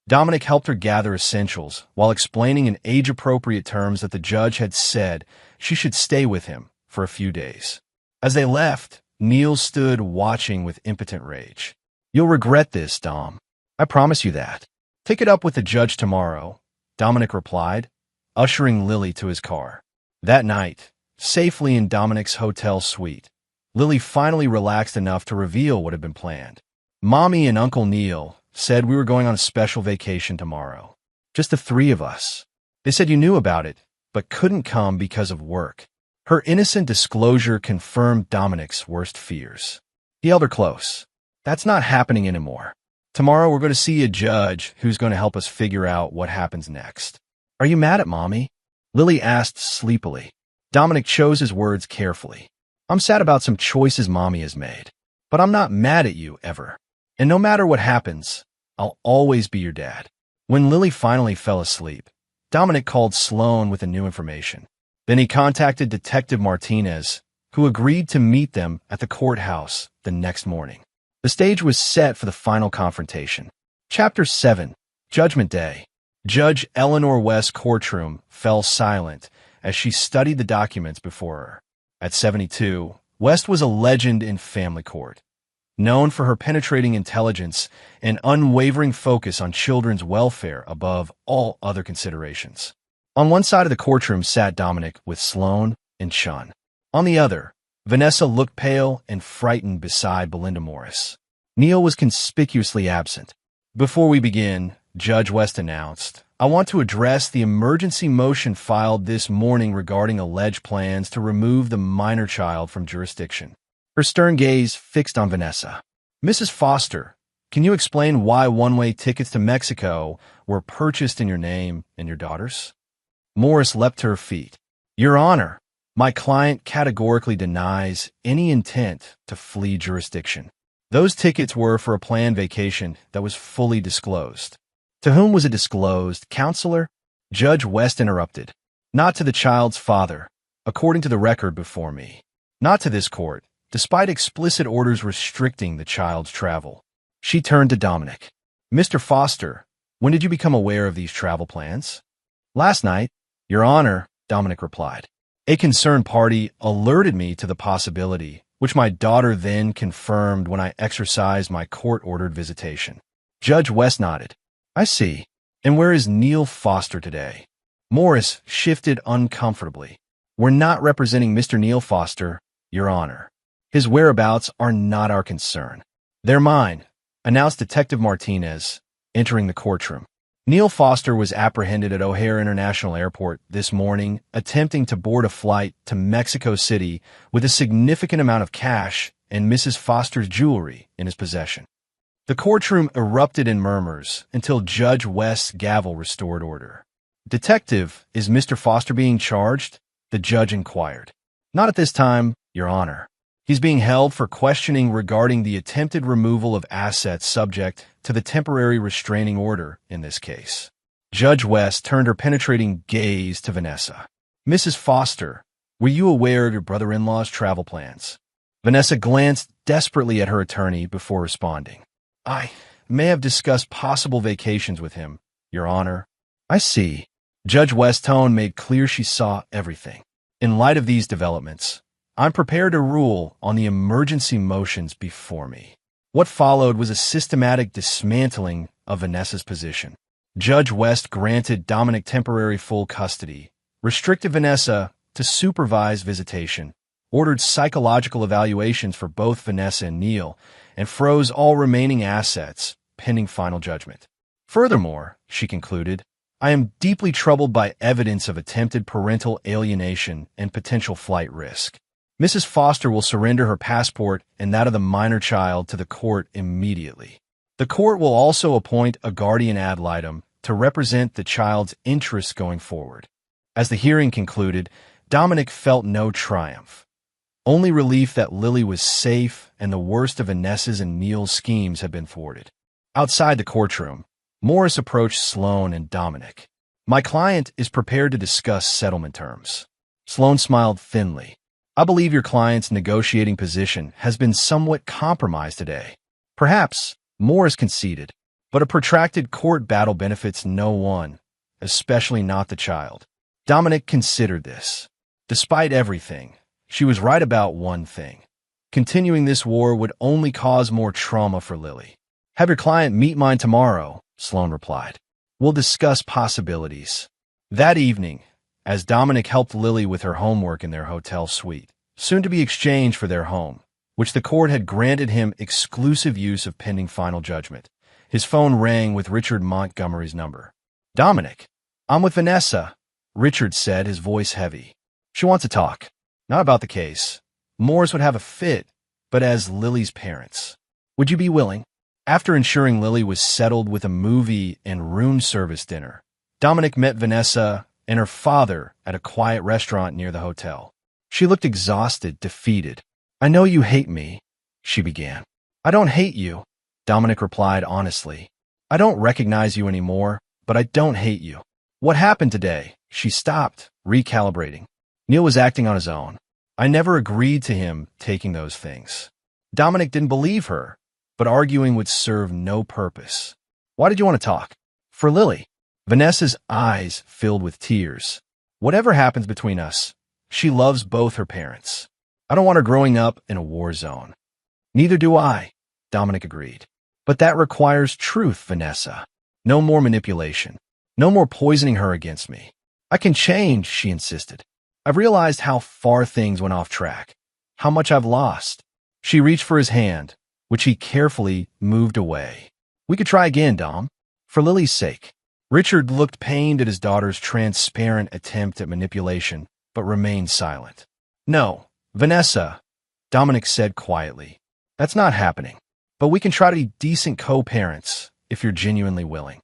Dominic helped her gather essentials while explaining in age-appropriate terms that the judge had said she should stay with him for a few days. As they left, Neil stood watching with impotent rage. "You'll regret this, Dom. I promise you that." "Take it up with the judge tomorrow," Dominic replied, ushering Lily to his car. That night, safely in Dominic's hotel suite, Lily finally relaxed enough to reveal what had been planned. "Mommy and Uncle Neil said we were going on a special vacation tomorrow. Just the 3 of us. They said you knew about it, but couldn't come because of work." Her innocent disclosure confirmed Dominic's worst fears. He held her close. "That's not happening anymore. Tomorrow we're going to see a judge who's going to help us figure out what happens next." "Are you mad at Mommy?" Lily asked sleepily. Dominic chose his words carefully. "I'm sad about some choices Mommy has made, but I'm not mad at you ever. And no matter what happens, I'll always be your dad." When Lily finally fell asleep, Dominic called Sloan with the new information. Then he contacted Detective Martinez, who agreed to meet them at the courthouse the next morning. The stage was set for the final confrontation. Chapter 7, Judgment Day. Judge Eleanor West's courtroom fell silent as she studied the documents before her. At 72, West was a legend in family court, known for her penetrating intelligence and unwavering focus on children's welfare above all other considerations. On one side of the courtroom sat Dominic with Sloan and Sean. On the other, Vanessa looked pale and frightened beside Belinda Morris. Neil was conspicuously absent. "Before we begin," Judge West announced, "I want to address the emergency motion filed this morning regarding alleged plans to remove the minor child from jurisdiction. her stern gaze fixed on Vanessa. Mrs. Foster, can you explain why one-way tickets to Mexico were purchased in your name and your daughter's? Morris leapt to her feet. Your Honor, my client categorically denies any intent to flee jurisdiction. Those tickets were for a planned vacation that was fully disclosed. To whom was it disclosed, Counselor? Judge West interrupted. Not to the child's father, according to the record before me. Not to this court, despite explicit orders restricting the child's travel. She turned to Dominic. Mr. Foster, when did you become aware of these travel plans? Last night, Your Honor, Dominic replied. A concerned party alerted me to the possibility, which my daughter then confirmed when I exercised my court-ordered visitation. Judge West nodded. I see. And where is Neil Foster today? Morris shifted uncomfortably. We're not representing Mr. Neil Foster, Your Honor. His whereabouts are not our concern. They're mine, announced Detective Martinez, entering the courtroom. Neil Foster was apprehended at O'Hare International Airport this morning, attempting to board a flight to Mexico City with a significant amount of cash and Mrs. Foster's jewelry in his possession. The courtroom erupted in murmurs until Judge West's gavel restored order. Detective, is Mr. Foster being charged? The judge inquired. Not at this time, Your Honor. He's being held for questioning regarding the attempted removal of assets subject to the temporary restraining order in this case. Judge West turned her penetrating gaze to Vanessa. Mrs. Foster, were you aware of your brother-in-law's travel plans? Vanessa glanced desperately at her attorney before responding. I may have discussed possible vacations with him, Your Honor. I see. Judge West's tone made clear she saw everything. In light of these developments, I'm prepared to rule on the emergency motions before me. What followed was a systematic dismantling of Vanessa's position. Judge West granted Dominic temporary full custody, restricted Vanessa to supervised visitation, ordered psychological evaluations for both Vanessa and Neil, and froze all remaining assets pending final judgment. Furthermore, she concluded, I am deeply troubled by evidence of attempted parental alienation and potential flight risk. Mrs. Foster will surrender her passport and that of the minor child to the court immediately. The court will also appoint a guardian ad litem to represent the child's interests going forward. As the hearing concluded, Dominic felt no triumph. Only relief that Lily was safe and the worst of Vanessa's and Neil's schemes had been thwarted. Outside the courtroom, Morris approached Sloan and Dominic. My client is prepared to discuss settlement terms. Sloan smiled thinly. I believe your client's negotiating position has been somewhat compromised today. Perhaps, Morris conceded, but a protracted court battle benefits no one, especially not the child. Dominic considered this. Despite everything, she was right about one thing. Continuing this war would only cause more trauma for Lily. Have your client meet mine tomorrow, Sloan replied. We'll discuss possibilities. That evening, as Dominic helped Lily with her homework in their hotel suite, soon to be exchanged for their home, which the court had granted him exclusive use of pending final judgment, his phone rang with Richard Montgomery's number. Dominic, I'm with Vanessa, Richard said, his voice heavy. She wants to talk. Not about the case. Morris would have a fit, but as Lily's parents. Would you be willing? After ensuring Lily was settled with a movie and room service dinner, Dominic met Vanessa and her father at a quiet restaurant near the hotel. She looked exhausted, defeated. I know you hate me, she began. I don't hate you, Dominic replied honestly. I don't recognize you anymore, but I don't hate you. What happened today? She stopped, recalibrating. Neil was acting on his own. I never agreed to him taking those things. Dominic didn't believe her, but arguing would serve no purpose. Why did you want to talk? For Lily. Vanessa's eyes filled with tears. Whatever happens between us, she loves both her parents. I don't want her growing up in a war zone. Neither do I, Dominic agreed. But that requires truth, Vanessa. No more manipulation. No more poisoning her against me. I can change, she insisted. I've realized how far things went off track, how much I've lost. She reached for his hand, which he carefully moved away. We could try again, Dom. For Lily's sake. Richard looked pained at his daughter's transparent attempt at manipulation, but remained silent. No, Vanessa, Dominic said quietly. That's not happening. But we can try to be decent co-parents if you're genuinely willing.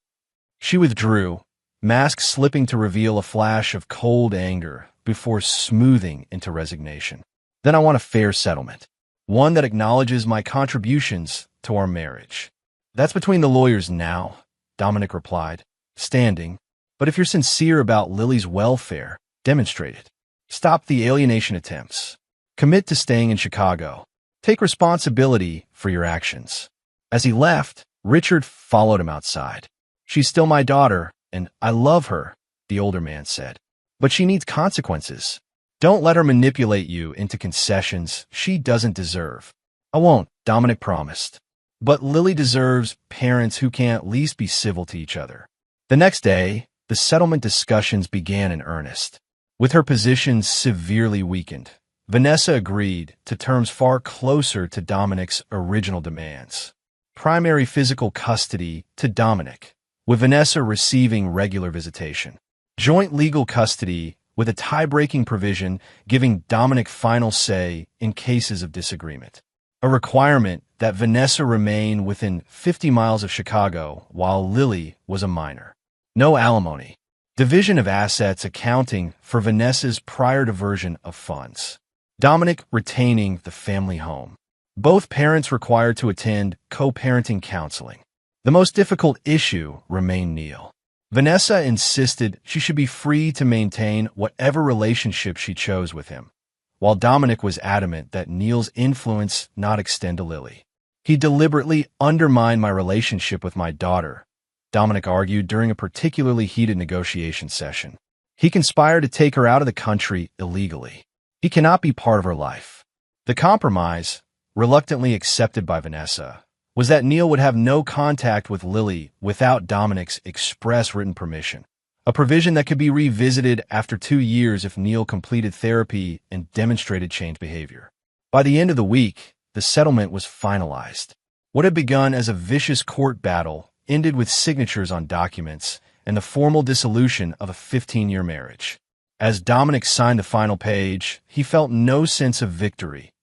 She withdrew, mask slipping to reveal a flash of cold anger before smoothing into resignation. Then I want a fair settlement. One that acknowledges my contributions to our marriage. That's between the lawyers now, Dominic replied, standing. But if you're sincere about Lily's welfare, demonstrate it. Stop the alienation attempts. Commit to staying in Chicago. Take responsibility for your actions. As he left, Richard followed him outside. She's still my daughter, and I love her, the older man said. But she needs consequences. Don't let her manipulate you into concessions she doesn't deserve. I won't, Dominic promised. But Lily deserves parents who can at least be civil to each other. The next day, the settlement discussions began in earnest. With her position severely weakened, Vanessa agreed to terms far closer to Dominic's original demands. Primary physical custody to Dominic, with Vanessa receiving regular visitation. Joint legal custody with a tie-breaking provision giving Dominic final say in cases of disagreement. A requirement that Vanessa remain within 50 miles of Chicago while Lily was a minor. No alimony. Division of assets accounting for Vanessa's prior diversion of funds. Dominic retaining the family home. Both parents required to attend co-parenting counseling. The most difficult issue remained Neil. Vanessa insisted she should be free to maintain whatever relationship she chose with him, while Dominic was adamant that Neil's influence not extend to Lily. He deliberately undermined my relationship with my daughter, Dominic argued during a particularly heated negotiation session. He conspired to take her out of the country illegally. He cannot be part of her life. The compromise, reluctantly accepted by Vanessa, was that Neil would have no contact with Lily without Dominic's express written permission, a provision that could be revisited after 2 years if Neil completed therapy and demonstrated changed behavior. By the end of the week, the settlement was finalized. What had begun as a vicious court battle ended with signatures on documents and the formal dissolution of a 15-year marriage. As Dominic signed the final page, he felt no sense of victory,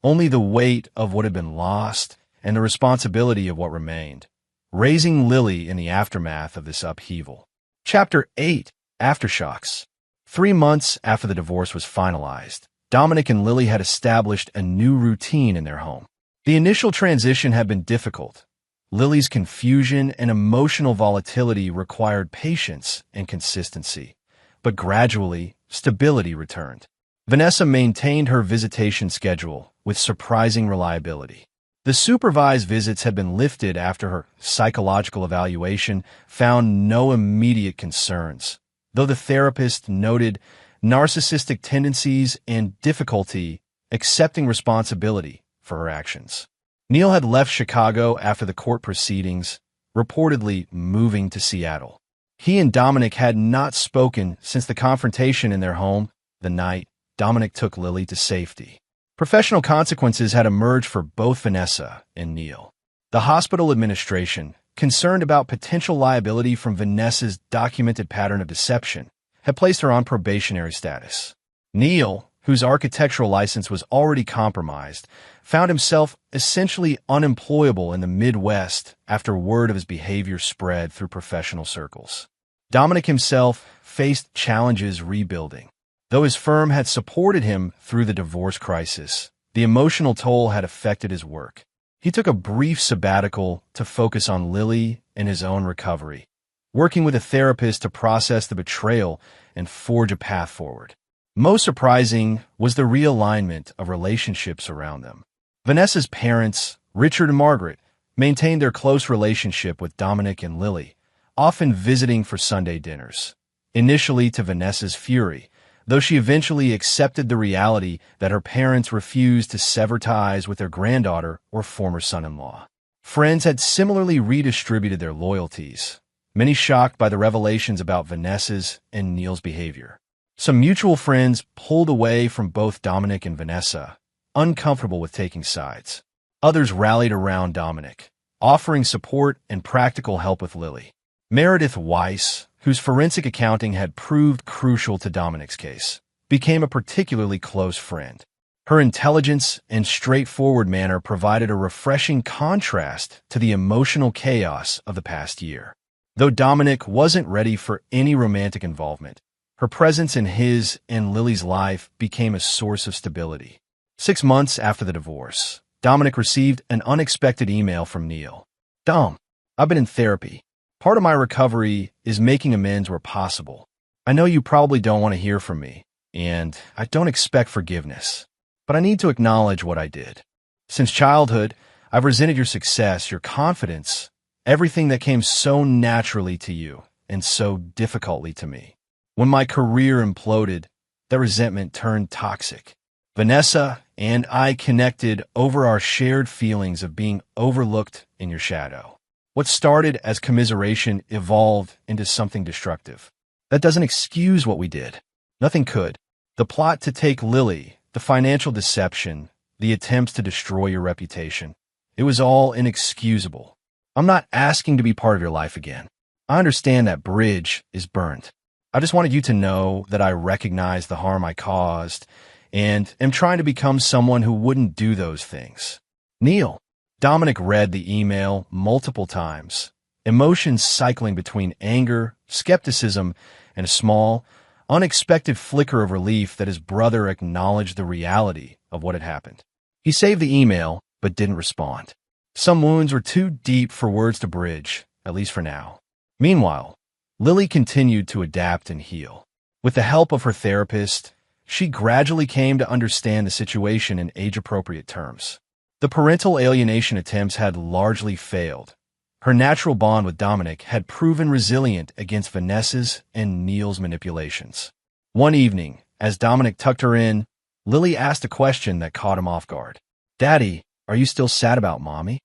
only the weight of what had been lost and the responsibility of what remained, raising Lily in the aftermath of this upheaval. Chapter 8: Aftershocks. 3 months after the divorce was finalized, Dominic and Lily had established a new routine in their home. The initial transition had been difficult. Lily's confusion and emotional volatility required patience and consistency, but gradually, stability returned. Vanessa maintained her visitation schedule with surprising reliability. The supervised visits had been lifted after her psychological evaluation found no immediate concerns, though the therapist noted narcissistic tendencies and difficulty accepting responsibility for her actions. Neil had left Chicago after the court proceedings, reportedly moving to Seattle. He and Dominic had not spoken since the confrontation in their home the night Dominic took Lily to safety. Professional consequences had emerged for both Vanessa and Neil. The hospital administration, concerned about potential liability from Vanessa's documented pattern of deception, had placed her on probationary status. Neil, whose architectural license was already compromised, found himself essentially unemployable in the Midwest after word of his behavior spread through professional circles. Dominic himself faced challenges rebuilding. Though his firm had supported him through the divorce crisis, the emotional toll had affected his work. He took a brief sabbatical to focus on Lily and his own recovery, working with a therapist to process the betrayal and forge a path forward. Most surprising was the realignment of relationships around them. Vanessa's parents, Richard and Margaret, maintained their close relationship with Dominic and Lily, often visiting for Sunday dinners. Initially to Vanessa's fury, though she eventually accepted the reality that her parents refused to sever ties with their granddaughter or former son-in-law. Friends had similarly redistributed their loyalties, many shocked by the revelations about Vanessa's and Neil's behavior. Some mutual friends pulled away from both Dominic and Vanessa, uncomfortable with taking sides. Others rallied around Dominic, offering support and practical help with Lily. Meredith Weiss, whose forensic accounting had proved crucial to Dominic's case, became a particularly close friend. Her intelligence and straightforward manner provided a refreshing contrast to the emotional chaos of the past year. Though Dominic wasn't ready for any romantic involvement, her presence in his and Lily's life became a source of stability. 6 months after the divorce, Dominic received an unexpected email from Neil. "Dom, I've been in therapy. Part of my recovery is making amends where possible. I know you probably don't want to hear from me, and I don't expect forgiveness. But I need to acknowledge what I did. Since childhood, I've resented your success, your confidence, everything that came so naturally to you and so difficultly to me. When my career imploded, that resentment turned toxic. Vanessa and I connected over our shared feelings of being overlooked in your shadow. What started as commiseration evolved into something destructive. That doesn't excuse what we did. Nothing could. The plot to take Lily, the financial deception, the attempts to destroy your reputation. It was all inexcusable. I'm not asking to be part of your life again. I understand that bridge is burnt. I just wanted you to know that I recognize the harm I caused and am trying to become someone who wouldn't do those things. Neil." Dominic read the email multiple times, emotions cycling between anger, skepticism, and a small, unexpected flicker of relief that his brother acknowledged the reality of what had happened. He saved the email, but didn't respond. Some wounds were too deep for words to bridge, at least for now. Meanwhile, Lily continued to adapt and heal. With the help of her therapist, she gradually came to understand the situation in age-appropriate terms. The parental alienation attempts had largely failed. Her natural bond with Dominic had proven resilient against Vanessa's and Neil's manipulations. One evening, as Dominic tucked her in, Lily asked a question that caught him off guard. "Daddy, are you still sad about Mommy?"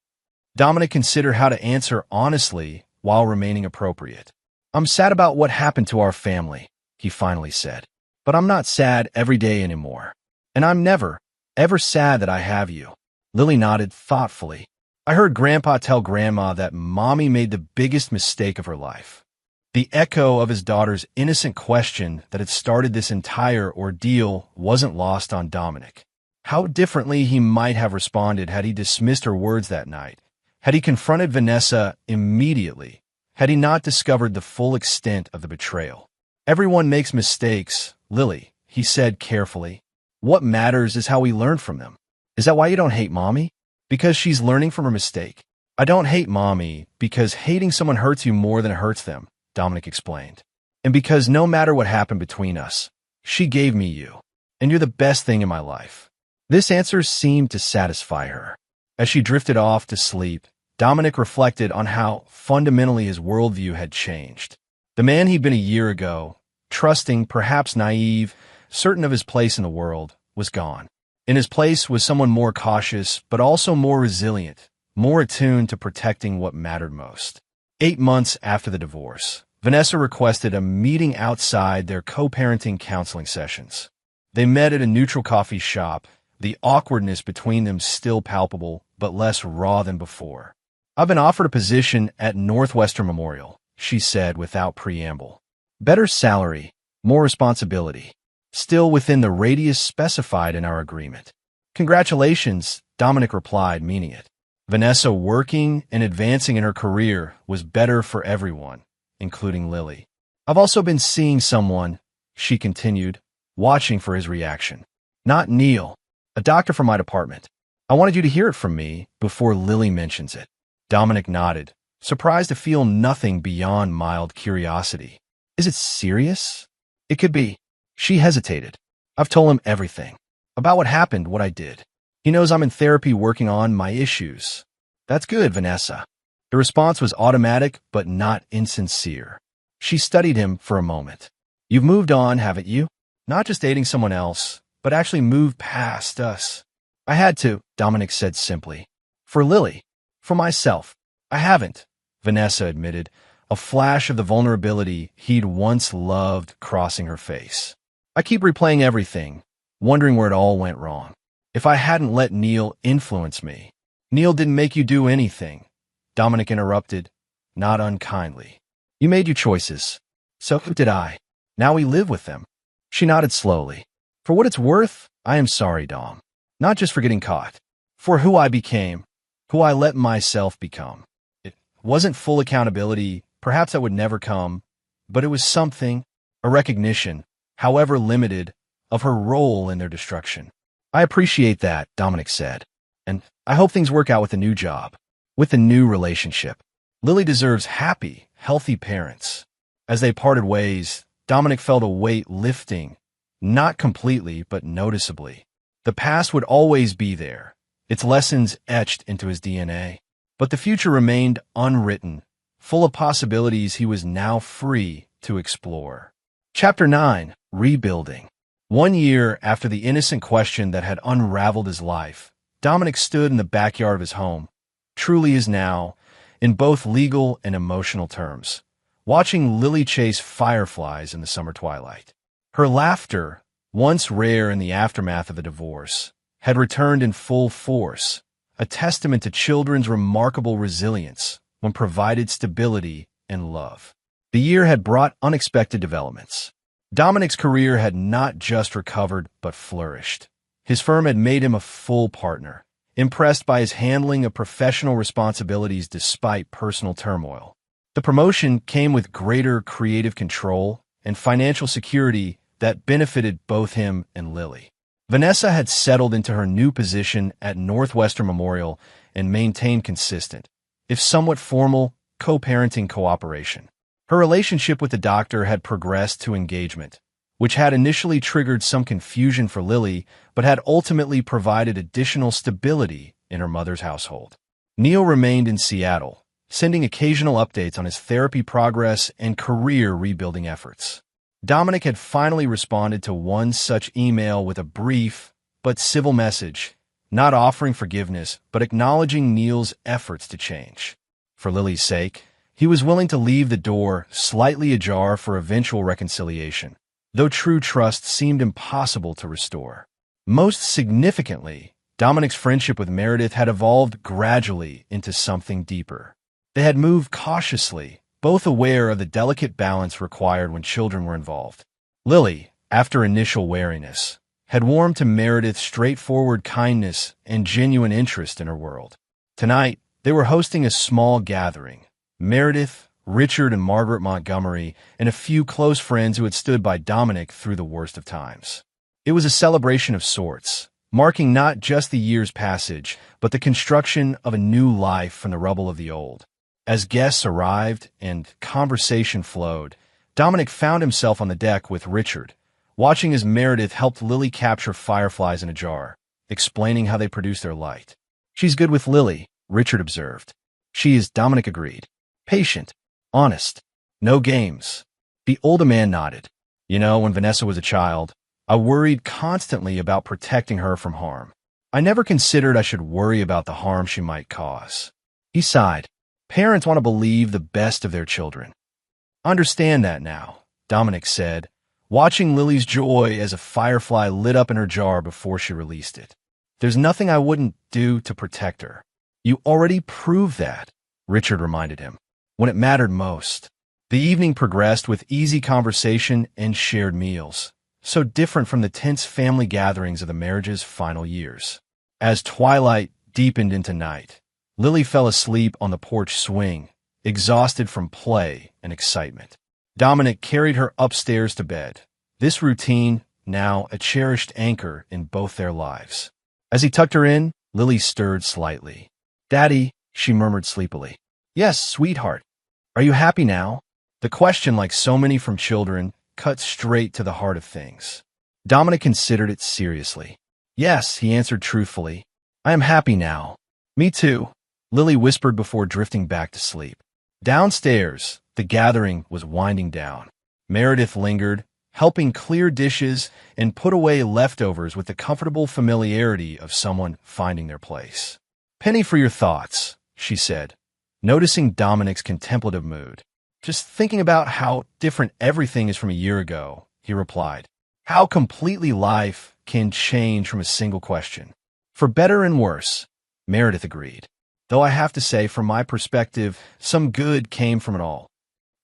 Dominic considered how to answer honestly while remaining appropriate. "I'm sad about what happened to our family," he finally said. "But I'm not sad every day anymore. And I'm never, ever sad that I have you." Lily nodded thoughtfully. "I heard Grandpa tell Grandma that Mommy made the biggest mistake of her life." The echo of his daughter's innocent question that had started this entire ordeal wasn't lost on Dominic. How differently he might have responded had he dismissed her words that night, had he confronted Vanessa immediately, had he not discovered the full extent of the betrayal. "Everyone makes mistakes, Lily," he said carefully. "What matters is how we learn from them. Is that why you don't hate Mommy? Because she's learning from her mistake?" "I don't hate Mommy because hating someone hurts you more than it hurts them," Dominic explained. "And because no matter what happened between us, she gave me you, and you're the best thing in my life." This answer seemed to satisfy her. As she drifted off to sleep, Dominic reflected on how fundamentally his worldview had changed. The man he'd been a year ago, trusting, perhaps naive, certain of his place in the world, was gone. In his place was someone more cautious, but also more resilient, more attuned to protecting what mattered most. 8 months after the divorce, Vanessa requested a meeting outside their co-parenting counseling sessions. They met at a neutral coffee shop, the awkwardness between them still palpable, but less raw than before. "I've been offered a position at Northwestern Memorial," she said without preamble. "Better salary, more responsibility. Still within the radius specified in our agreement." "Congratulations," Dominic replied, meaning it. Vanessa working and advancing in her career was better for everyone, including Lily. "I've also been seeing someone," she continued, watching for his reaction. "Not Neil, a doctor from my department. I wanted you to hear it from me before Lily mentions it." Dominic nodded, surprised to feel nothing beyond mild curiosity. "Is it serious?" "It could be." She hesitated. "I've told him everything. About what happened, what I did. He knows I'm in therapy working on my issues." "That's good, Vanessa." The response was automatic, but not insincere. She studied him for a moment. "You've moved on, haven't you? Not just dating someone else, but actually moved past us." "I had to," Dominic said simply. "For Lily. For myself. I haven't," Vanessa admitted, a flash of the vulnerability he'd once loved crossing her face. "I keep replaying everything, wondering where it all went wrong. If I hadn't let Neil influence me." "Neil didn't make you do anything," Dominic interrupted, not unkindly. "You made your choices. So did I. Now we live with them." She nodded slowly. "For what it's worth, I am sorry, Dom. Not just for getting caught. For who I became, who I let myself become. It wasn't full accountability, perhaps that would never come, but it was something, a recognition, however limited, of her role in their destruction. I appreciate that, Dominic said. And I hope things work out with the new job, with the new relationship. Lily deserves happy, healthy parents. As they parted ways, Dominic felt a weight lifting, not completely, but noticeably. The past would always be there, its lessons etched into his DNA. But the future remained unwritten, full of possibilities he was now free to explore. Chapter 9. Rebuilding. 1 year after the innocent question that had unraveled his life, Dominic stood in the backyard of his home, truly is now, in both legal and emotional terms, watching Lily chase fireflies in the summer twilight. Her laughter, once rare in the aftermath of a divorce, had returned in full force, a testament to children's remarkable resilience when provided stability and love. The year had brought unexpected developments. Dominic's career had not just recovered but flourished. His firm had made him a full partner, impressed by his handling of professional responsibilities despite personal turmoil. The promotion came with greater creative control and financial security that benefited both him and Lily. Vanessa had settled into her new position at Northwestern Memorial and maintained consistent, if somewhat formal, co-parenting cooperation. Her relationship with the doctor had progressed to engagement, which had initially triggered some confusion for Lily, but had ultimately provided additional stability in her mother's household. Neil remained in Seattle, sending occasional updates on his therapy progress and career rebuilding efforts. Dominic had finally responded to one such email with a brief but civil message, not offering forgiveness, but acknowledging Neil's efforts to change. For Lily's sake, he was willing to leave the door slightly ajar for eventual reconciliation, though true trust seemed impossible to restore. Most significantly, Dominic's friendship with Meredith had evolved gradually into something deeper. They had moved cautiously, both aware of the delicate balance required when children were involved. Lily, after initial wariness, had warmed to Meredith's straightforward kindness and genuine interest in her world. Tonight, they were hosting a small gathering. Meredith, Richard and Margaret Montgomery, and a few close friends who had stood by Dominic through the worst of times. It was a celebration of sorts, marking not just the year's passage, but the construction of a new life from the rubble of the old. As guests arrived and conversation flowed, Dominic found himself on the deck with Richard, watching as Meredith helped Lily capture fireflies in a jar, explaining how they produce their light. "She's good with Lily," Richard observed. "She is," Dominic agreed. "Patient, honest, no games." The older man nodded. "You know, when Vanessa was a child, I worried constantly about protecting her from harm. I never considered I should worry about the harm she might cause." He sighed. "Parents want to believe the best of their children." "Understand that now," Dominic said, watching Lily's joy as a firefly lit up in her jar before she released it. "There's nothing I wouldn't do to protect her." "You already proved that," Richard reminded him, "when it mattered most." The evening progressed with easy conversation and shared meals, so different from the tense family gatherings of the marriage's final years. As twilight deepened into night, Lily fell asleep on the porch swing, exhausted from play and excitement. Dominic carried her upstairs to bed, this routine now a cherished anchor in both their lives. As he tucked her in, Lily stirred slightly. "Daddy," she murmured sleepily. "Yes, sweetheart. Are you happy now?" The question, like so many from children, cut straight to the heart of things. Dominic considered it seriously. "Yes," he answered truthfully. "I am happy now." "Me too," Lily whispered before drifting back to sleep. Downstairs, the gathering was winding down. Meredith lingered, helping clear dishes and put away leftovers with the comfortable familiarity of someone finding their place. "Penny for your thoughts," she said, noticing Dominic's contemplative mood. "Just thinking about how different everything is from a year ago," he replied. "How completely life can change from a single question." "For better and worse," Meredith agreed. "Though I have to say, from my perspective, some good came from it all."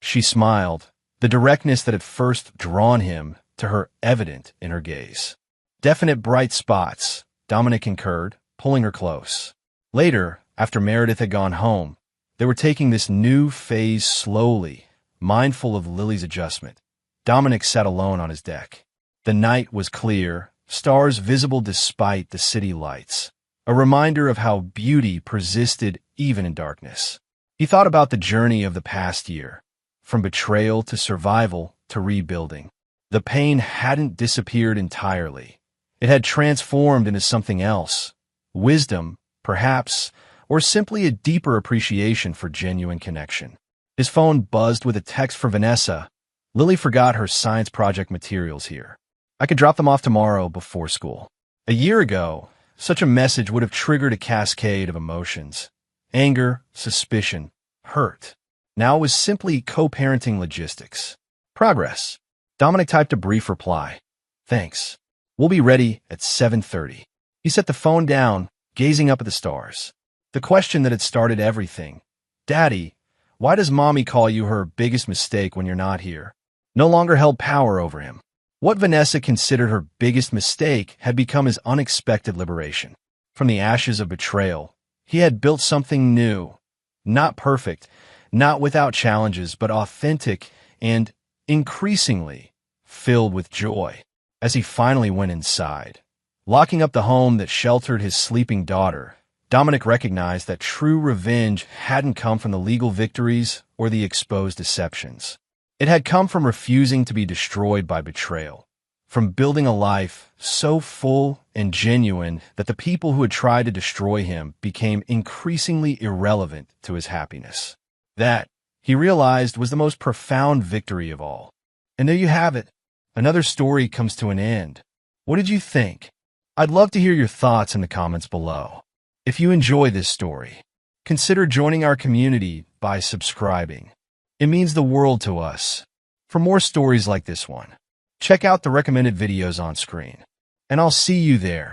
She smiled, the directness that had first drawn him to her evident in her gaze. "Definite bright spots," Dominic concurred, pulling her close. Later, after Meredith had gone home, they were taking this new phase slowly, mindful of Lily's adjustment. Dominic sat alone on his deck. The night was clear, stars visible despite the city lights, a reminder of how beauty persisted even in darkness. He thought about the journey of the past year, from betrayal to survival to rebuilding. The pain hadn't disappeared entirely. It had transformed into something else. Wisdom, perhaps, or simply a deeper appreciation for genuine connection. His phone buzzed with a text from Vanessa. Lily forgot her science project materials here. I could drop them off tomorrow before school. A year ago, such a message would have triggered a cascade of emotions. Anger, suspicion, hurt. Now it was simply co-parenting logistics. Progress. Dominic typed a brief reply. Thanks. We'll be ready at 7:30. He set the phone down, gazing up at the stars. The question that had started everything. Daddy, why does Mommy call you her biggest mistake when you're not here? No longer held power over him. What Vanessa considered her biggest mistake had become his unexpected liberation. From the ashes of betrayal, he had built something new. Not perfect, not without challenges, but authentic and, increasingly, filled with joy. As he finally went inside, locking up the home that sheltered his sleeping daughter, Dominic recognized that true revenge hadn't come from the legal victories or the exposed deceptions. It had come from refusing to be destroyed by betrayal, from building a life so full and genuine that the people who had tried to destroy him became increasingly irrelevant to his happiness. That, he realized, was the most profound victory of all. And there you have it. Another story comes to an end. What did you think? I'd love to hear your thoughts in the comments below. If you enjoy this story, consider joining our community by subscribing. It means the world to us. For more stories like this one, check out the recommended videos on screen. And I'll see you there.